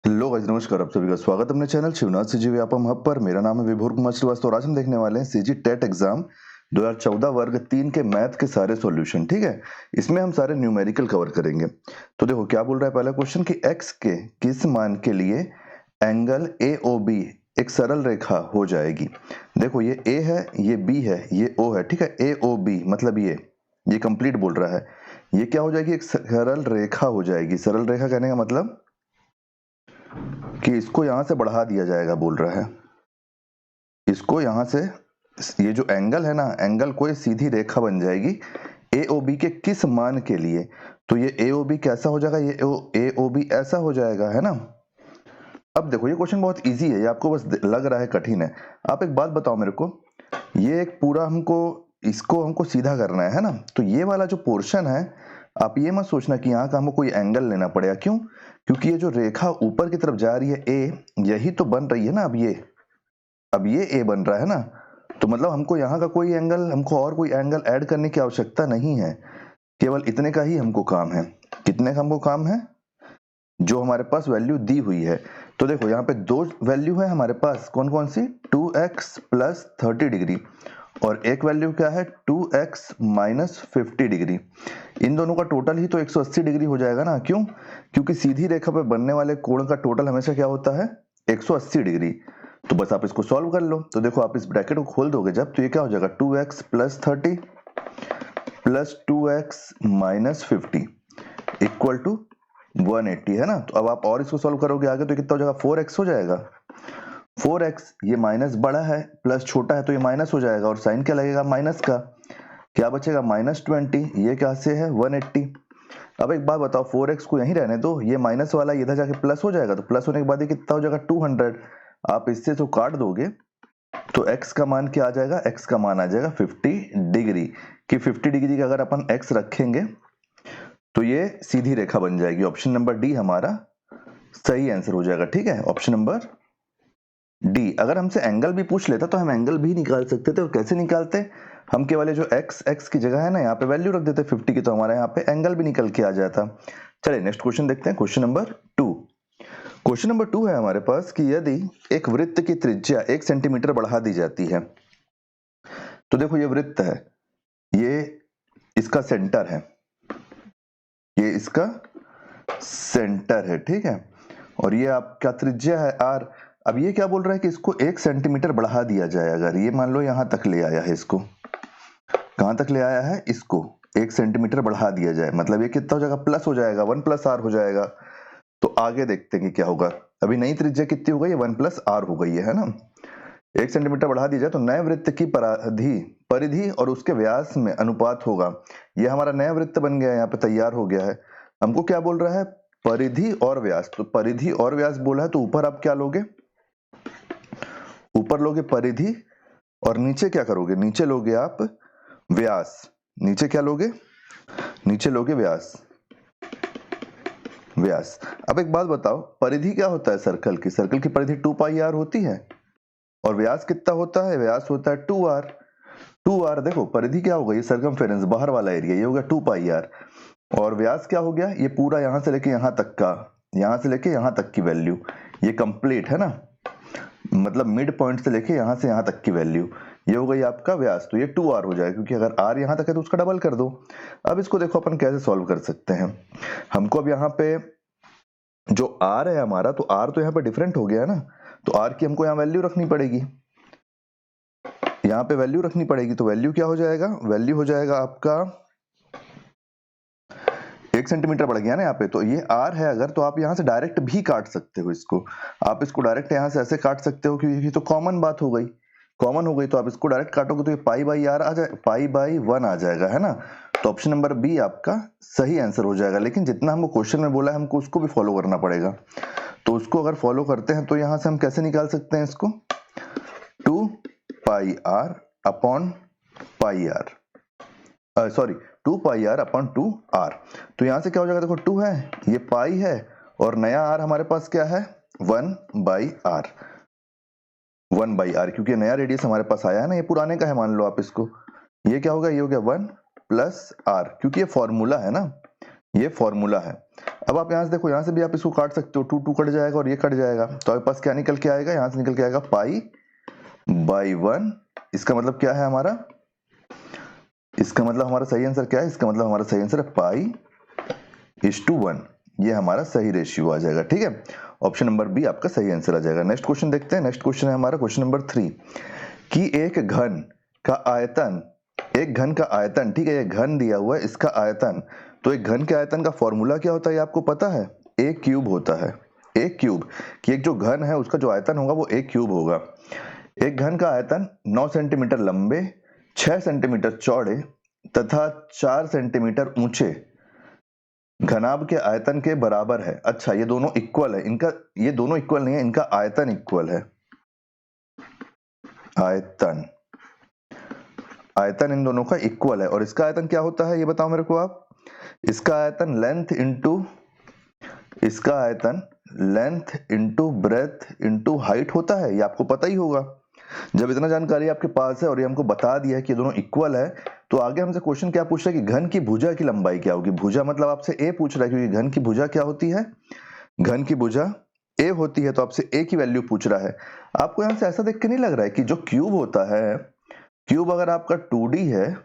Hello guys, नमस्कार। आप सभी का स्वागत है अपने channel Shivnath CG Vyapam hub पर। मेरा नाम है विभोर कुमार श्रीवास्तव और आज हम देखने वाले हैं सीजी टेट एग्जाम 2014 वर्ग 3 के मैथ के सारे सॉल्यूशन। ठीक है, इसमें हम सारे न्यूमेरिकल कवर करेंगे। तो देखो क्या बोल रहा है पहला क्वेश्चन कि x के किस मान के लिए एंगल AOB एक सरल रेखा हो जाएगी। देखो ये A है, ये B है, ये O है। ठीक है, AOB मतलब ये कंप्लीट बोल रहा है। ये क्या हो जाएगी? एक सरल रेखा हो जाएगी। सरल रेखा कहने का मतलब कि इसको यहां से बढ़ा दिया जाएगा बोल रहा है। इसको यहां से, ये जो एंगल है ना, एंगल कोई सीधी रेखा बन जाएगी AOB के किस मान के लिए। तो ये AOB कैसा हो जाएगा? ये AOB ऐसा हो जाएगा, है ना। अब देखो ये क्वेश्चन बहुत इजी है, ये आपको बस लग रहा है कठिन है। आप एक बात बताओ मेरे को, ये एक पूरा हमको सीधा करना है ना। तो ये वाला जो पोर्शन है, आप ये मत सोचना कि यहाँ का हमको कोई एंगल लेना पड़ेगा। क्यों? क्योंकि ये जो रेखा ऊपर की तरफ जा रही है A, यही तो बन रही है ना। अब ये A बन रहा है ना। तो मतलब हमको यहाँ का कोई एंगल, हमको और कोई एंगल ऐड करने की आवश्यकता नहीं है। केवल इतने का ही हमको काम है। कितने का हमको काम है? जो हमारे पास वैल्यू दी हुई है। तो देखो यहाँ पे दो वैल्यू है हमारे पास, कौन कौन सी? 2x प्लस 30 डिग्री और एक वैल्यू क्या है? 2x minus 50 degree. इन दोनों का टोटल ही तो 180 डिग्री हो जाएगा ना। क्यों? क्योंकि सीधी रेखा पे बनने वाले कोण का टोटल हमेशा क्या होता है? 180 डिग्री। तो बस आप इसको सॉल्व कर लो। तो देखो आप इस ब्रैकेट को खोल दोगे जब, तो ये क्या हो जाएगा? 2x plus 30 plus 2x minus 50 equal to 180, है ना। तो अब आप और इसको सॉल्व करोगे आगे तो कितना हो जाएगा? 4x हो जाएगा। 4x, ये माइनस बड़ा है प्लस छोटा है तो ये माइनस हो जाएगा और साइन क्या लगेगा? माइनस का। क्या बचेगा? माइनस 20। ये क्या से है? 180। अब एक बात बताओ, 4x को यहीं रहने दो, ये माइनस वाला इधर जाके प्लस हो जाएगा। तो प्लस होने के बाद ये कितना हो जाएगा? 200। आप इससे तो काट दोगे तो x का मान क्या आ जाएगा? x का मान आ जाएगा 50 डिग्री। कि 50 डिग्री का अगर अपन x रखेंगे तो ये सीधी रेखा बन जाएगी। ऑप्शन नंबर डी हमारा सही आंसर हो जाएगा। ठीक है, ऑप्शन नंबर डी। अगर हमसे एंगल भी पूछ लेता तो हम एंगल भी निकाल सकते थे। और कैसे निकालते? हम केवल जो x की जगह है ना, यहाँ पे वैल्यू रख देते 50 की, तो हमारे यहाँ पे एंगल भी निकल के आ जाता। चलिए नेक्स्ट क्वेश्चन देखते हैं, क्वेश्चन नंबर 2। क्वेश्चन नंबर 2 है हमारे पास कि यदि एक वृत्त की त्रिज्या 1 सेंटीमीटर बढ़ा दी जाती है। तो देखो ये वृत्त है, ये इसका सेंटर है, ये इसका सेंटर है। ठीक है, और ये आपका त्रिज्या है r। अब ये क्या बोल रहा है कि इसको 1 सेंटीमीटर बढ़ा दिया जाए। अगर ये मान लो यहां तक ले आया है, इसको कहां तक ले आया है? इसको 1 सेंटीमीटर बढ़ा दिया जाए, मतलब ये कितना हो जाएगा? प्लस हो जाएगा, 1 प्लस r हो जाएगा। तो आगे देखते हैं कि क्या होगा। अभी नई त्रिज्या कितनी हो गई है? 1 प्लस r हो गई है ना। 1 सेंटीमीटर बढ़ा दिया जाए तो नए वृत्त की परिधि और उसके व्यास में अनुपात होगा। ये हमारा नया वृत्त बन गया है, यहाँ पे तैयार हो गया है। हमको क्या बोल रहा है? परिधि और व्यास। तो परिधि और व्यास बोला है तो ऊपर आप क्या लोगे? ऊपर लोगे परिधि और नीचे क्या करोगे? नीचे लोगे आप व्यास। नीचे क्या लोगे? नीचे लोगे व्यास। व्यास। अब एक बात बताओ, परिधि क्या होता है सर्कल की? सर्कल की परिधि 2 पाई r होती है और व्यास कितना होता है? व्यास होता है 2r। 2r देखो परिधि क्या हो गई? सर्कमफेरेंस, बाहर वाला एरिया, ये हो गया 2 पाई r। और व्यास क्या हो गया? ये पूरा यहां से लेके यहां तक का, यहां से लेके यहां तक की वैल्यू, ये कंप्लीट है ना। मतलब मिड पॉइंट से लेके यहां से यहां तक की वैल्यू, ये हो गई आपका व्यास। तो ये 2r हो जाएगा, क्योंकि अगर r यहां तक है तो उसका डबल कर दो। अब इसको देखो अपन कैसे सॉल्व कर सकते हैं। हमको अब यहाँ पे जो r है हमारा, तो r तो यहाँ पे डिफरेंट हो गया है ना, तो r की हमको यहाँ वैल्यू रखनी पड़ेगी, यहाँ पे वैल्यू रखनी पड़ेगी। तो वैल्यू क्या हो जाएगा? वैल्यू हो जाएगा आपका 1 सेंटीमीटर बढ़ गया ना यहाँ पे। तो ये r है अगर, तो आप यहाँ से डायरेक्ट भी काट सकते हो इसको। आप इसको डायरेक्ट यहाँ से ऐसे काट सकते हो, क्योंकि ये तो कॉमन बात हो गई। कॉमन हो गई तो आप इसको डायरेक्ट काटोगे तो ये पाई बाई r आ जाए, पाई बाई 1 आ जाएगा, है ना। तो ऑप्शन नंबर बी आपका सही आंसर हो जाएगा। लेकिन जितना हमको क्वेश्चन में बोला है, हमको उसको भी फॉलो करना पड़ेगा। तो उसको अगर फॉलो करते हैं तो यहाँ से हम कैसे निकाल सकते हैं इसको? 2 पाई r upon pi r, sorry 2 पाई r अपॉन 2 r। तो यहां से क्या हो जाएगा? देखो 2 है, ये पाई है, और नया r हमारे पास क्या है? 1 बाई r। 1 बाई r, क्योंकि नया रेडियस हमारे पास आया है ना, ये पुराने का है मान लो आप इसको। ये क्या होगा? ये हो गया 1 प्लस r, क्योंकि ये फॉर्मूला है ना, ये फॉर्मूला है। अब आप यहाँ से देखो, यहाँ से भी आप इसको काट सकते हो, 2 2 कट जाएगा और ये कट जाएगा, तो आपके पास क्या निकल के आएगा, यहाँ से निकल के आएगा पाई बाई 1। इसका मतलब क्या है हमारा, इसका मतलब हमारा सही आंसर क्या है, इसका मतलब हमारा सही आंसर है पाई इज टू 1। ये हमारा सही रेशियो आ जाएगा, ठीक है। ऑप्शन नंबर बी आपका सही आंसर आ जाएगा। नेक्स्ट क्वेश्चन देखते हैं। नेक्स्ट क्वेश्चन है हमारा क्वेश्चन नंबर 3 कि एक घन का आयतन, एक घन का आयतन, ठीक है, ये घन दिया हुआ है, इसका आयतन, तो एक घन के आयतन का फॉर्मूला क्या होता है, ये आपको पता है, ए क्यूब होता है। ए क्यूब, कि एक जो घन है उसका जो आयतन होगा वो ए क्यूब होगा। एक घन का आयतन 9 सेंटीमीटर लंबे, 6 सेंटीमीटर चौड़े तथा 4 सेंटीमीटर ऊंचे घनाभ के आयतन के बराबर है। अच्छा, ये दोनों इक्वल है, इनका, ये दोनों इक्वल नहीं है, इनका आयतन इक्वल है। आयतन, आयतन इन दोनों का इक्वल है। और इसका आयतन क्या होता है ये बताओ मेरे को आप। इसका आयतन लेंथ इंटू, इसका आयतन length into breadth into height होता है, ये आपको पता ही होगा। जब इतना जानकारी आपके पास है और ये हमको बता दिया है कि ये दोनों इक्वल है, तो आगे हमसे क्वेश्चन क्या पूछ रहा है कि घन की भुजा की लंबाई क्या होगी। भुजा मतलब आपसे ए पूछ रहा है, क्योंकि घन की भुजा क्या होती है, घन की भुजा ए होती है, तो आपसे ए की वैल्यू पूछ रहा है। आपको यहां से ऐसा देख के नहीं लग रहा है कि जो क्यूब होता है, क्यूब अगर आपका 2D है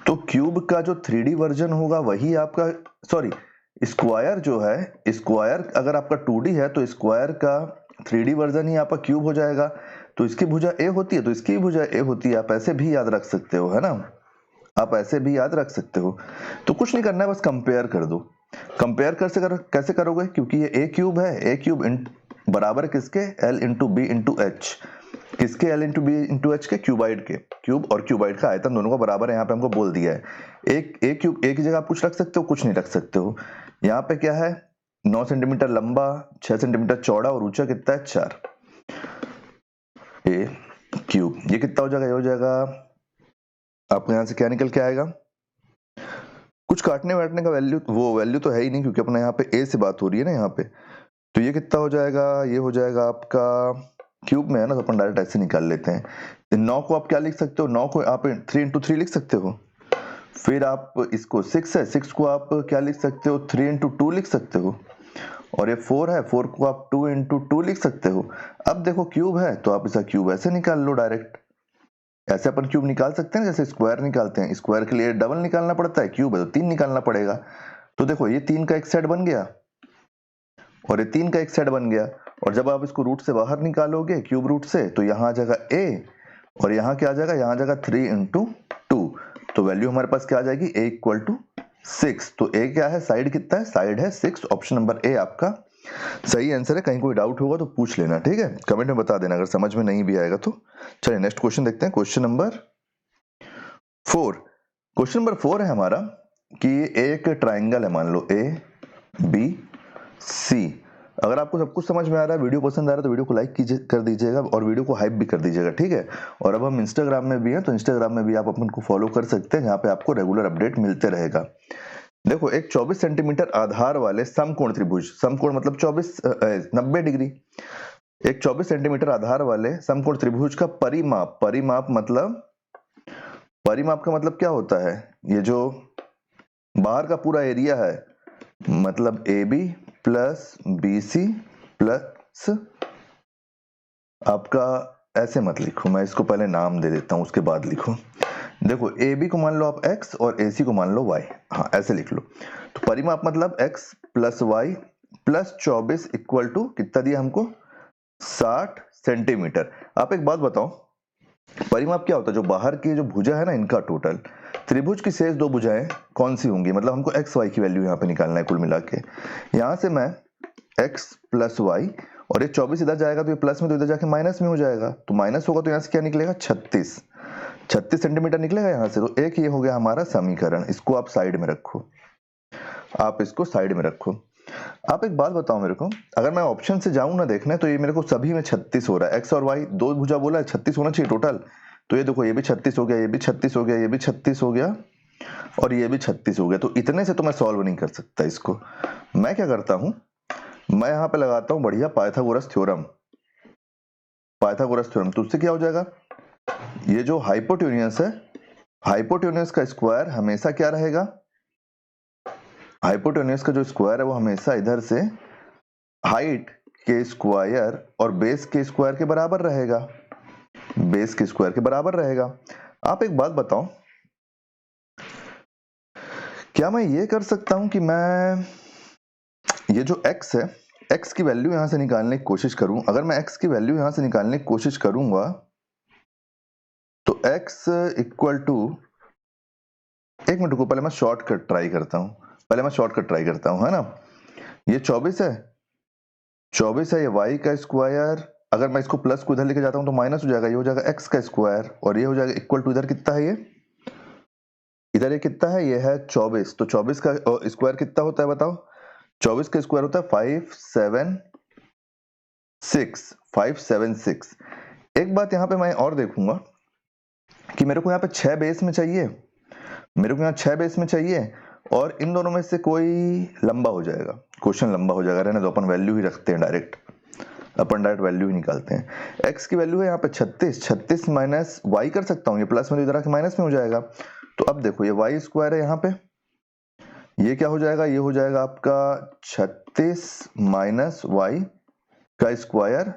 तो क्यूब का जो 3D वर्जन होगा वही आपका, सॉरी, स्क्वायर जो है, स्क्वायर अगर आपका 2D है तो स्क्वायर का 3D वर्जन ही आपका क्यूब हो जाएगा। तो इसकी भुजा ए होती है तो इसकी भुजा ए होती है। आप ऐसे भी याद रख सकते हो, है ना, आप ऐसे भी याद रख सकते हो। तो कुछ नहीं करना है, बस कंपेयर कर दो। कंपेयर कैसे करोगे, क्योंकि ये ए क्यूब है, ए क्यूब बराबर किसके, L into B into H, किसके, L into B into H के, क्यूबाइड के। क्यूब और क्यूबाइड का आयतन दोनों का बराबर है, यहाँ पे हमको बोल दिया है। एक ए क्यूब, एक जगह आप कुछ रख सकते हो, कुछ नहीं रख सकते हो। यहाँ पे क्या है, 9 सेंटीमीटर लंबा, 6 सेंटीमीटर चौड़ा और ऊंचा कितना है, 4। ए क्यूब, ये कितना हो जाएगा, ये हो जाएगा आपको, यहाँ से क्या निकल के आएगा, कुछ काटने वाटने का वैल्यू, वो वैल्यू तो है ही नहीं, क्योंकि अपना यहाँ पे ए से बात हो रही है ना यहाँ पे। तो ये कितना हो जाएगा, ये हो जाएगा आपका, क्यूब में है ना तो अपन डायरेक्ट ऐसे निकाल लेते हैं। 9 को आप क्या लिख सकते हो, 9 को आप 3 इंटू 3 लिख सकते हो। फिर आप इसको 6 है, 6 को आप क्या लिख सकते हो, 3 इंटू 2 लिख सकते हो। और ये 4 है, 4 को आप 2 इंटू 2 लिख सकते हो। अब देखो क्यूब है तो आप इसका क्यूब ऐसे निकाल लो डायरेक्ट। ऐसे अपन क्यूब निकाल सकते हैं जैसे स्क्वायर निकालते हैं। स्क्वायर के लिए डबल निकालना पड़ता है, क्यूब है तो 3 निकालना पड़ेगा। तो देखो ये 3 का एक सेट बन गया और ये 3 का एक सेट बन गया। और जब आप इसको रूट से बाहर निकालोगे, क्यूब रूट से, तो यहाँ आ जाएगा ए और यहाँ क्या आ जाएगा, यहाँ आ जाएगा 3 इंटू 2। तो वैल्यू हमारे पास क्या आ जाएगी, ए इक्वल टू 6। तो ए क्या है, साइड कितना है, साइड है 6। ऑप्शन नंबर ए आपका सही आंसर है। कहीं कोई डाउट होगा तो पूछ लेना, ठीक है, कमेंट में बता देना अगर समझ में नहीं भी आएगा तो। चलिए नेक्स्ट क्वेश्चन देखते हैं, क्वेश्चन नंबर 4। क्वेश्चन नंबर 4 है हमारा कि एक ट्राइंगल है, मान लो ए बी सी। अगर आपको सब कुछ समझ में आ रहा है, वीडियो पसंद आ रहा है तो वीडियो को लाइक कीजिए, कर दीजिएगा और वीडियो को हाइप भी कर दीजिएगा, ठीक है। और अब हम इंस्टाग्राम में भी हैं तो इंस्टाग्राम में भी आप अपन को फॉलो कर सकते हैं, जहाँ पे आपको रेगुलर अपडेट मिलते रहेगा। देखो एक 24 सेंटीमीटर आधार वाले समकोण त्रिभुज, समकोण मतलब 90 डिग्री, एक 24 सेंटीमीटर आधार वाले समकोण त्रिभुज का परिमाप, परिमाप मतलब, परिमाप का मतलब क्या होता है, ये जो बाहर का पूरा एरिया है, मतलब A B plus B C plus, आपका ऐसे मत लिखो, मैं इसको पहले नाम दे देता हूं उसके बाद लिखो। देखो ए बी को मान लो आप x और ए सी को मान लो y, हाँ ऐसे लिख लो। तो परिमाप मतलब x plus Y plus 24 equal to कितना दिया हमको, 60 सेंटीमीटर। आप एक बात बताओ, परिमाप क्या होता है, जो बाहर की जो भुजा है ना इनका टोटल, त्रिभुज की शेष 2 भुजाएं कौन सी होंगी, मतलब हमको x y की वैल्यू यहाँ पे निकालना है कुल मिला के। यहाँ से मैं x प्लस वाई, और ये 24 इधर जाएगा तो ये प्लस में, तो इधर जाके माइनस में हो जाएगा, तो माइनस होगा तो यहाँ से क्या निकलेगा, 36 सेंटीमीटर निकलेगा यहाँ से। तो एक ये हो गया हमारा समीकरण, इसको आप साइड में रखो, आप इसको साइड में रखो। आप एक बात बताओ मेरे को, अगर मैं ऑप्शन से जाऊं ना देखने, तो ये मेरे को सभी में 36 हो रहा है, एक्स और वाई 2 भुजा बोला है, 36 होना चाहिए टोटल। तो ये देखो ये भी 36 हो गया, ये भी 36 हो गया, ये भी 36 हो गया और ये भी 36 हो गया। तो इतने से तो मैं सॉल्व नहीं कर सकता इसको। मैं क्या करता हूं, मैं यहाँ पे लगाता हूं बढ़िया पाइथागोरस थ्योरम। पाइथागोरस थ्योरम, तो उससे क्या हो जाएगा, ये जो हाइपोटेन्यूस है, हाइपोटेन्यूस का स्क्वायर हमेशा क्या रहेगा, हाइपोटेन्यूज का जो स्क्वायर है वो हमेशा इधर से हाइट के स्क्वायर और बेस के स्क्वायर के बराबर रहेगा, बेस के स्क्वायर के बराबर रहेगा। आप एक बात बताओ, क्या मैं ये कर सकता हूं कि मैं ये जो x है, x की वैल्यू यहां से निकालने की कोशिश करूं? अगर मैं x की वैल्यू यहां से निकालने की कोशिश करूंगा तो x इक्वल टू, एक मिनट को, पहले मैं शॉर्टकट ट्राई करता हूं, है ना। ये 24 है, 24 है, ये y का स्क्वायर, अगर मैं इसको प्लस को इधर लेके जाता हूं तो माइनस हो जाएगा, ये हो जाएगा x का स्क्वायर, और ये हो जाएगा इक्वल टू, इधर कितना है ये, इधर ये कितना है, ये है 24। तो 24 का स्क्वायर कितना होता है बताओ? 24 का स्क्वायर होता है 576। एक बात यहाँ पे मैं और देखूंगा कि मेरे को यहाँ पे 6 बेस में चाहिए, मेरे को यहाँ 6 बेस में चाहिए, और इन दोनों में से कोई लंबा हो जाएगा, क्वेश्चन लंबा हो जाएगा, रहने दो, अपन वैल्यू ही रखते हैं डायरेक्ट, अपन डायरेक्ट वैल्यू ही निकालते हैं। x की वैल्यू है यहाँ पे 36 माइनस y कर सकता हूँ, ये प्लस में तो इधर आके माइनस में हो जाएगा। तो अब देखो ये y स्क्वायर है यहाँ पे, ये क्या हो जाएगा, ये हो जाएगा आपका 36 माइनस y का स्क्वायर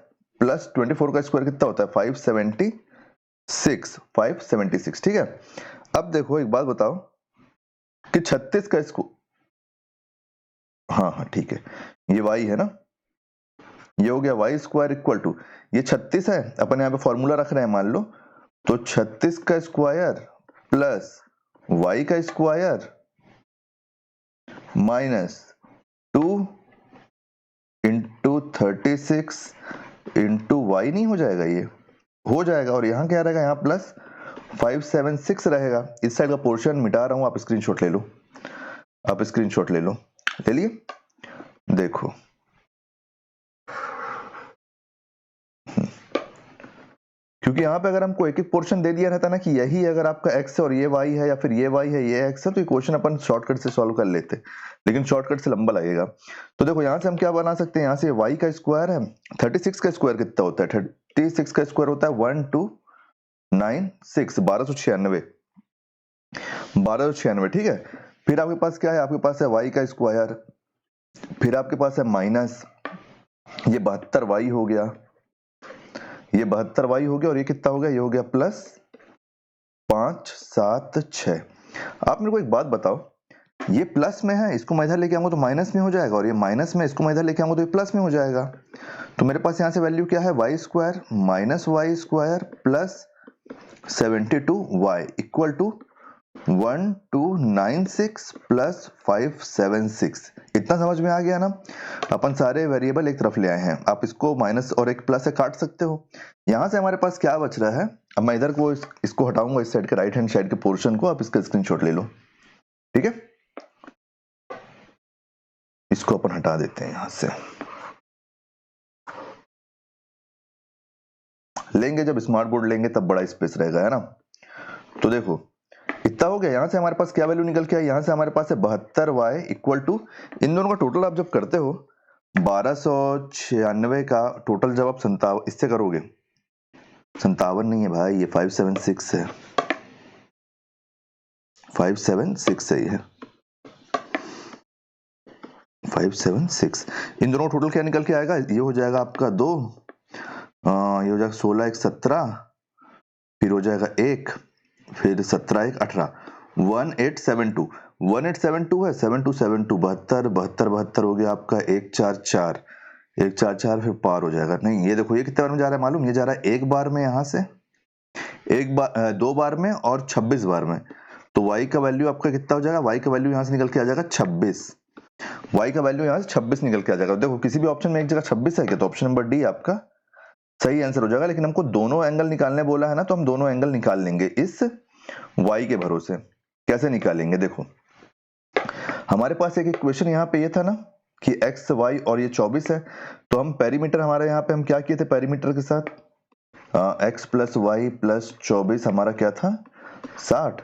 प्लस 24 का स्क्वायर कितना होता है, 576, ठीक है। अब देखो एक बात बताओ कि 36 का स्क्वायर, हाँ ठीक है, ये y है ना, ये हो गया y स्क्वायर इक्वल टू, ये 36 है, अपन यहाँ पे फॉर्मूला रख रहे हैं मान लो, तो 36 का स्क्वायर प्लस y का square minus 2 into 36 into Y, नहीं हो जाएगा, ये हो जाएगा, और यहाँ क्या रहेगा, यहाँ प्लस 576 रहेगा। इस साइड का पोर्शन मिटा रहा हूं, आप स्क्रीनशॉट ले लो, आप स्क्रीनशॉट ले लो, ले लिए, देखो क्योंकि यहाँ पे अगर हमको एक एक पोर्शन दे दिया रहता ना कि यही अगर आपका x है और ये y है, या फिर ये y है ये x है, तो ये क्वेश्चन अपन शॉर्टकट से सॉल्व कर लेते, लेकिन शॉर्टकट से लंबा लगेगा। तो देखो यहाँ से हम क्या बना सकते हैं, यहाँ से y का स्क्वायर है, 36 का स्क्वायर कितना होता है, 36 का स्क्वायर होता है 1296, 1296, ठीक है। फिर आपके पास क्या है, आपके पास है y का स्क्वायर, फिर आपके पास है माइनस ये 72y हो गया, ये 72y हो गया, और ये कितना हो गया, ये हो गया प्लस 576। आप मेरे को एक बात बताओ, ये प्लस में है, इसको मैं इधर लेके आऊंगा तो माइनस में हो जाएगा, और ये माइनस में, इसको मैं इधर लेके आऊंगा तो ये प्लस में हो जाएगा। तो मेरे पास यहाँ से वैल्यू क्या है, y square minus Y square plus 72y equal to 1296 plus 576। इतना समझ में आ गया ना। अपन सारे वेरिएबल एक तरफ ले आए हैं, आप इसको माइनस और एक प्लस से काट सकते हो। यहां से हमारे पास क्या बच रहा है, अब मैं इधर को इसको हटाऊंगा, इस साइड के राइट हैंड साइड के पोर्शन को, आप इसका स्क्रीनशॉट ले लो, ठीक है। इसको अपन हटा देते हैं, यहां से लेंगे, जब स्मार्ट बोर्ड लेंगे तब बड़ा स्पेस रहेगा, है ना। तो देखो इतना हो गया, यहां से हमारे पास क्या वैल्यू निकल के आई, यहां से हमारे पास है 72y इक्वल टू, इन दोनों का टोटल आप जब करते हो 1296 का टोटल, जब आप 57 इससे करोगे, 57 नहीं है भाई, ये 576 है, 576 है, ये 576। इन दोनों का टोटल क्या निकल के आएगा, ये हो जाएगा आपका 2, ये हो जाएगा 16 1 17, फिर हो जाएगा 1, फिर 17 1 18, 1872, 1872 है, 7272 72 72 72 हो गया आपका 144, 144 फिर पार हो जाएगा, नहीं ये देखो ये कितने बार में जा रहा है मालूम, ये जा रहा है एक बार में, यहाँ से एक बार, 2 बार में और 26 बार में। तो y का वैल्यू आपका कितना हो जाएगा, y का वैल्यू यहाँ से निकल के आ जाएगा 26, y का वैल्यू यहाँ से 26 निकल के आ जाएगा। देखो किसी भी ऑप्शन में एक जगह 26 है क्या, तो ऑप्शन नंबर डी आपका सही आंसर हो जाएगा। लेकिन हमको दोनों एंगल निकालने बोला है ना, तो हम दोनों एंगल निकाल लेंगे इस y के भरोसे। कैसे निकालेंगे, देखो हमारे पास एक इक्वेशन यहाँ पे ये था ना कि x y और ये 24 है, तो हम पेरीमीटर हमारे यहाँ पे हम क्या किए थे, पेरीमीटर के साथ x प्लस वाई प्लस 24 हमारा क्या था 60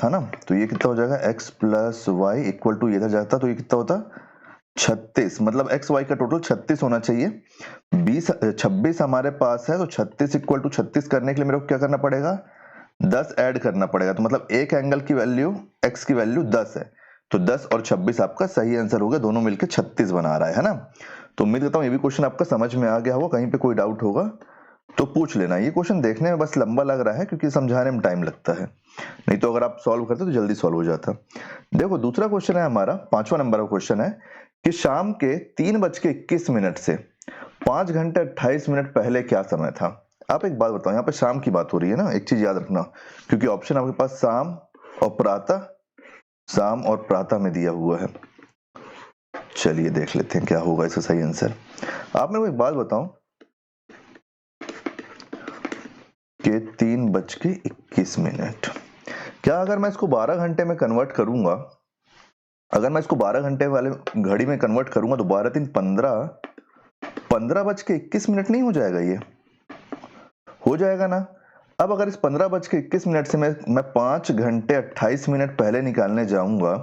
था ना। तो ये कितना हो जाएगा, x plus Y equal to, ये था जाता तो ये कितना होता 36, मतलब x y का टोटल 36 होना चाहिए। 26 हमारे पास है, तो 36 इक्वल टू 36 करने के लिए मेरे को क्या करना पड़ेगा, 10 ऐड करना पड़ेगा। तो मतलब एक एंगल की वैल्यू x की वैल्यू 10 है, तो 10 और 26 आपका सही आंसर हो गया, दोनों मिलकर 36 बना रहा है ना। तो उम्मीद करता हूँ ये भी क्वेश्चन आपका समझ में आ गया होगा। कहीं पे कोई डाउट होगा तो पूछ लेना। ये क्वेश्चन देखने में बस लंबा लग रहा है क्योंकि समझाने में टाइम लगता है, नहीं तो अगर आप सॉल्व करते तो जल्दी सॉल्व हो जाता। देखो दूसरा क्वेश्चन है हमारा, 5वां नंबर का क्वेश्चन है कि शाम के 3:21 से 5 घंटे 28 मिनट पहले क्या समय था। आप एक बात बताओ, यहाँ पे शाम की बात हो रही है ना, एक चीज याद रखना, क्योंकि ऑप्शन आपके पास शाम और प्रातः, शाम और प्रातः में दिया हुआ है। चलिए देख लेते हैं क्या होगा इसका सही आंसर। आप मेरे को एक बात बताओ कि 3:21, क्या अगर मैं इसको 12 घंटे में कन्वर्ट करूंगा, अगर मैं इसको 12 घंटे वाले घड़ी में कन्वर्ट करूंगा तो 12 3 15, 15:21 नहीं हो जाएगा? ये हो जाएगा ना। अब अगर इस 15:21 से मैं 5 घंटे 28 मिनट पहले निकालने जाऊंगा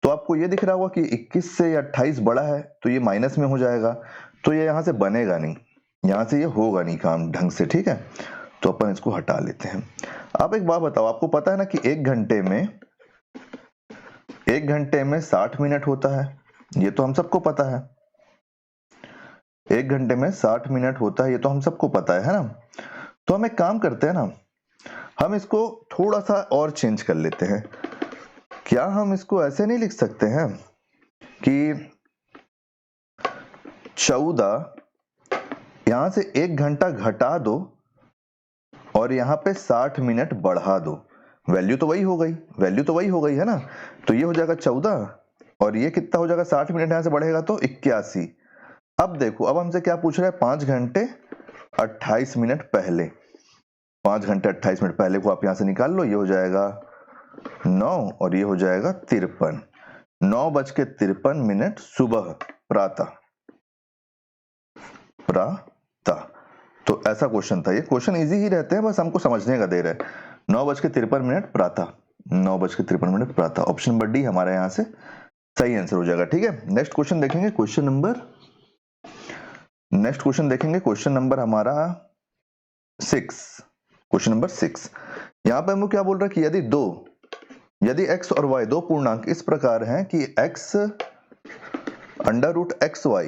तो आपको ये दिख रहा होगा कि 21 से 28 बड़ा है तो ये माइनस में हो जाएगा, तो ये यहां से बनेगा नहीं, यहां से ये होगा नहीं काम ढंग से, ठीक है। तो अपन इसको हटा लेते हैं। आप एक बात बताओ, आपको पता है ना कि एक घंटे में 60 मिनट होता है, ये तो हम सबको पता है। एक घंटे में 60 मिनट होता है, ये तो हम सबको पता है ना। तो हम एक काम करते हैं ना, हम इसको थोड़ा सा और चेंज कर लेते हैं। क्या हम इसको ऐसे नहीं लिख सकते हैं कि 14, यहां से 1 घंटा घटा दो और यहां पे 60 मिनट बढ़ा दो, वैल्यू तो वही हो गई, वैल्यू तो वही हो गई है ना। तो ये हो जाएगा 14 और ये कितना हो जाएगा, 60 मिनट यहां से बढ़ेगा तो 81। अब देखो, अब हमसे क्या पूछ रहा है, 5 घंटे 28 मिनट पहले। 5 घंटे 28 मिनट पहले को आप यहां से निकाल लो, ये हो जाएगा 9 और ये हो जाएगा 53। 9:53 सुबह, प्रातः, प्रातः। तो ऐसा क्वेश्चन था। ये क्वेश्चन इजी ही रहते हैं, बस हमको समझने का देर है। 9:53 प्रातः, 9:53 प्रातः। ऑप्शन नंबर डी हमारे यहाँ से सही आंसर हो जाएगा, ठीक है। नेक्स्ट क्वेश्चन देखेंगे, क्वेश्चन नंबर हमारा 6। क्वेश्चन नंबर 6, यहाँ पे हमको क्या बोल रहा है कि यदि x और y दो पूर्णांक इस प्रकार हैं कि x √xy,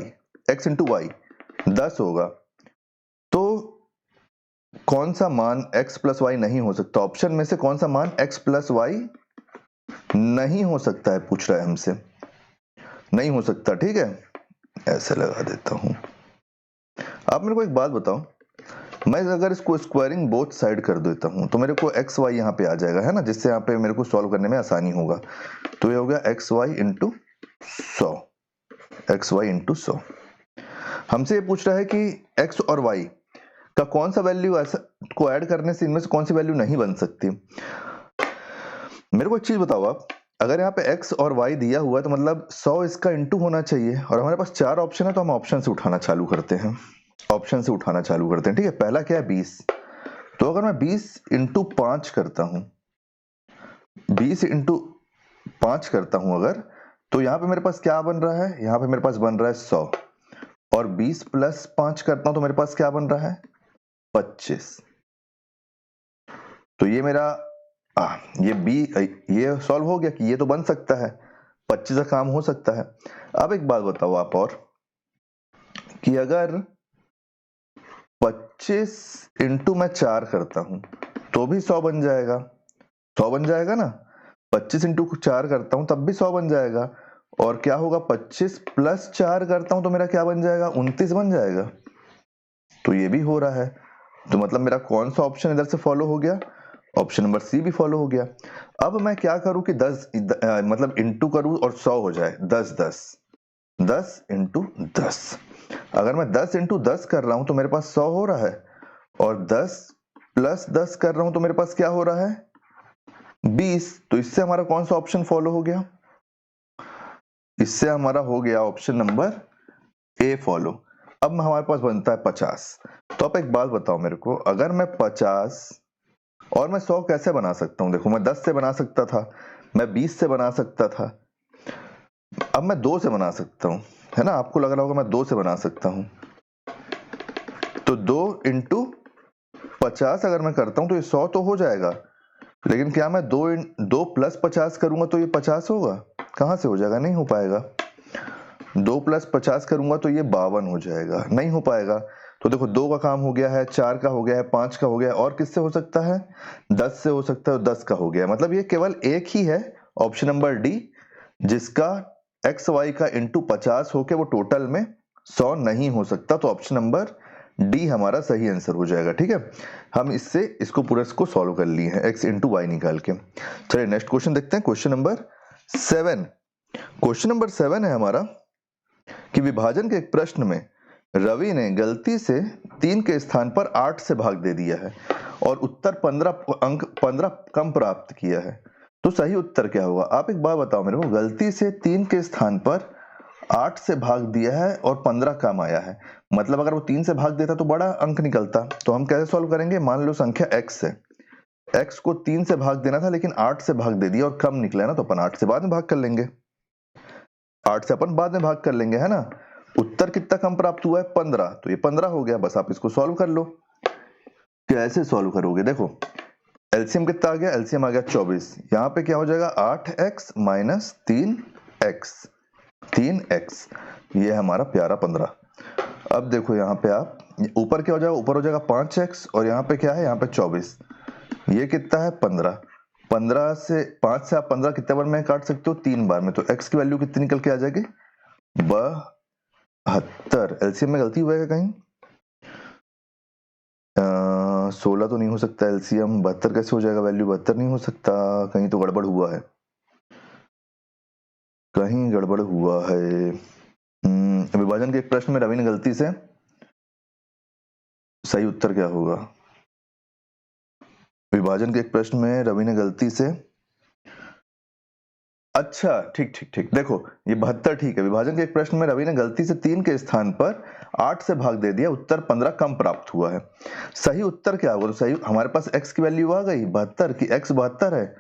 x into Y 10 होगा, तो कौन सा मान x प्लस वाई नहीं हो सकता। ऑप्शन में से कौन सा मान x प्लस वाई नहीं हो सकता है, पूछ रहा है हमसे। नहीं हो सकता, ठीक है, ऐसे लगा देता हूं। आप मेरे को एक बात बताओ, मैं अगर इसको स्क्वायरिंग बोथ साइड कर देता हूं तो मेरे को एक्स वाई यहाँ पे आ जाएगा, है ना, जिससे यहाँ पे मेरे को सॉल्व करने में आसानी होगा। तो ये हो गया X Y into 100, X Y into 100। हमसे ये पूछ रहा है कि एक्स और वाई का कौन सा वैल्यू ऐसा को ऐड करने से इनमें से कौन सी वैल्यू नहीं बन सकती। मेरे को एक चीज बताओ आप, अगर यहाँ पे x और y दिया हुआ है तो मतलब 100 इसका इंटू होना चाहिए, और हमारे पास 4 ऑप्शन है तो हम ऑप्शन से उठाना चालू करते हैं, ठीक है। पहला क्या है, 20। तो अगर मैं 20 इंटू 5 करता हूं, 20 इंटू 5 करता हूं अगर, तो यहाँ पे मेरे पास क्या बन रहा है, यहाँ पे मेरे पास बन रहा है 100, और 20 प्लस 5 करता हूं तो मेरे पास क्या बन रहा है, 25। तो ये मेरा ये सॉल्व हो गया कि ये तो बन सकता है, 25 का काम हो सकता है। अब एक बात बताओ आप और, कि अगर 25 इंटू मैं 4 करता हूं तो भी 100 बन जाएगा, 100 बन जाएगा ना। 25 इंटू 4 करता हूं तब भी 100 बन जाएगा, और क्या होगा, 25 प्लस 4 करता हूं तो मेरा क्या बन जाएगा, 29 बन जाएगा। तो ये भी हो रहा है, तो मतलब मेरा कौन सा ऑप्शन इधर से फॉलो हो गया, ऑप्शन नंबर सी भी फॉलो हो गया। अब मैं क्या करूं कि 10 मतलब इंटू करूं और 100 हो जाए, 10 इंटू 10। अगर मैं 10 इंटू 10 कर रहा हूं तो मेरे पास 100 हो रहा है, और 10 प्लस 10 कर रहा हूं तो मेरे पास क्या हो रहा है, 20। तो इससे हमारा कौन सा ऑप्शन फॉलो हो गया, इससे हमारा हो गया ऑप्शन नंबर ए फॉलो। अब हमारे पास बनता है 50। तो आप एक बात बताओ मेरे को, अगर मैं 50 और मैं 100 कैसे बना सकता हूं। देखो, मैं 10 से बना सकता था, मैं 20 से बना सकता था, अब मैं 2 से बना सकता हूं, है ना। आपको लग रहा होगा मैं 2 से बना सकता हूं, तो 2 इंटू 50 अगर मैं करता हूं तो ये 100 तो हो जाएगा, लेकिन क्या मैं 2 प्लस 50 करूंगा तो ये 50 होगा। कहाँ से हो जाएगा, नहीं हो पाएगा। 2 + 50 करूंगा तो ये 52 हो जाएगा, नहीं हो पाएगा। तो देखो 2 का काम हो गया है, 4 का हो गया है, 5 का हो गया है, और किससे हो सकता है, 10 से हो सकता है, 10 का हो गया। मतलब ये केवल एक ही है ऑप्शन नंबर डी, जिसका एक्स वाई का इंटू 50 होके वो टोटल में 100 नहीं हो सकता। तो ऑप्शन नंबर डी हमारा सही आंसर हो जाएगा। ठीक है, हम इससे इसको पूरा इसको सॉल्व कर लिए हैं, एक्स इंटू वाई निकाल के। चलिए नेक्स्ट क्वेश्चन देखते हैं, क्वेश्चन नंबर 7। क्वेश्चन नंबर 7 है हमारा कि विभाजन के एक प्रश्न में रवि ने गलती से 3 के स्थान पर 8 से भाग दे दिया है और उत्तर 15 कम प्राप्त किया है, तो सही उत्तर क्या होगा। आप एक बात बताओ मेरे को, गलती से 3 के स्थान पर 8 से भाग दिया है और 15 कम आया है, मतलब अगर वो 3 से भाग देता तो बड़ा अंक निकलता। तो हम कैसे सॉल्व करेंगे, मान लो संख्या x है, x को 3 से भाग देना था लेकिन 8 से भाग दे दिया और कम निकला ना, तो अपन 8 से बाद में भाग कर लेंगे, 8 से अपन बाद में भाग कर लेंगे, है ना। उत्तर कितना कम प्राप्त हुआ है, 15, तो ये 15 हो गया। बस आप इसको सॉल्व कर लो। कैसे सॉल्व करोगे, देखो एलसीएम कितना आ गया, एलसीएम आ गया 24। यहाँ पे क्या हो जाएगा, 8x माइनस 3x, ये हमारा प्यारा 15। अब देखो यहाँ पे आप ऊपर क्या हो जाएगा, ऊपर हो जाएगा 5x और यहाँ पे क्या है, यहाँ पे 24, ये कितना है 15। 15 से 5 से आप 15 कितने बार में काट सकते हो, 3 बार में। तो x की वैल्यू कितनी निकल के आ जाएगी, 72। एलसीएम में गलती हुआ है कहीं, 16 तो नहीं हो सकता एलसीएम, 72 कैसे हो जाएगा, वैल्यू 72 नहीं हो सकता, कहीं तो गड़बड़ हुआ है, कहीं गड़बड़ हुआ है। विभाजन के एक प्रश्न में रवि ने गलती से, सही उत्तर क्या होगा, विभाजन के एक प्रश्न में रवि ने गलती से, अच्छा ठीक ठीक ठीक, देखो ये 72 ठीक है। विभाजन के एक प्रश्न में रवि ने गलती से 3 के स्थान पर 8 से भाग दे दिया, उत्तर 15 कम प्राप्त हुआ है, सही उत्तर क्या होगा। तो सही, हमारे पास x की वैल्यू आ गई 72 की, x 72 है,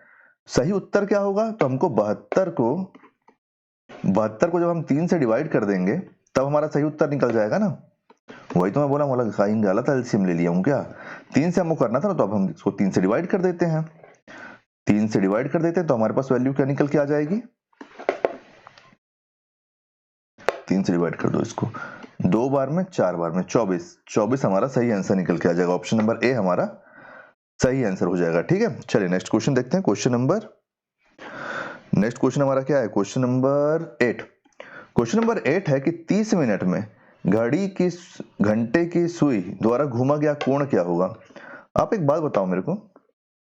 सही उत्तर क्या होगा, तो हमको 72 को जब हम 3 से डिवाइड कर देंगे तब हमारा सही उत्तर निकल जाएगा ना। वही तो मैं बोला, मोला कहीं गलत एलसीएम ले लिया हूँ क्या, 3 से हमको करना था ना, तो अब हम इसको 3 से डिवाइड कर देते हैं, 3 से डिवाइड कर देते हैं तो हमारे पास वैल्यू क्या निकल के आ जाएगी, 3 से डिवाइड कर दो इसको, 2 बार में 4 बार में 24 हमारा सही आंसर निकल के आ जाएगा। ऑप्शन नंबर ए हमारा सही आंसर हो जाएगा। ठीक है, चलिए नेक्स्ट क्वेश्चन देखते हैं, नेक्स्ट क्वेश्चन हमारा क्या है, क्वेश्चन नंबर 8। क्वेश्चन नंबर 8 है कि 30 मिनट में घंटे की सुई द्वारा घूमा गया कोण क्या होगा। आप एक बात बताओ मेरे को,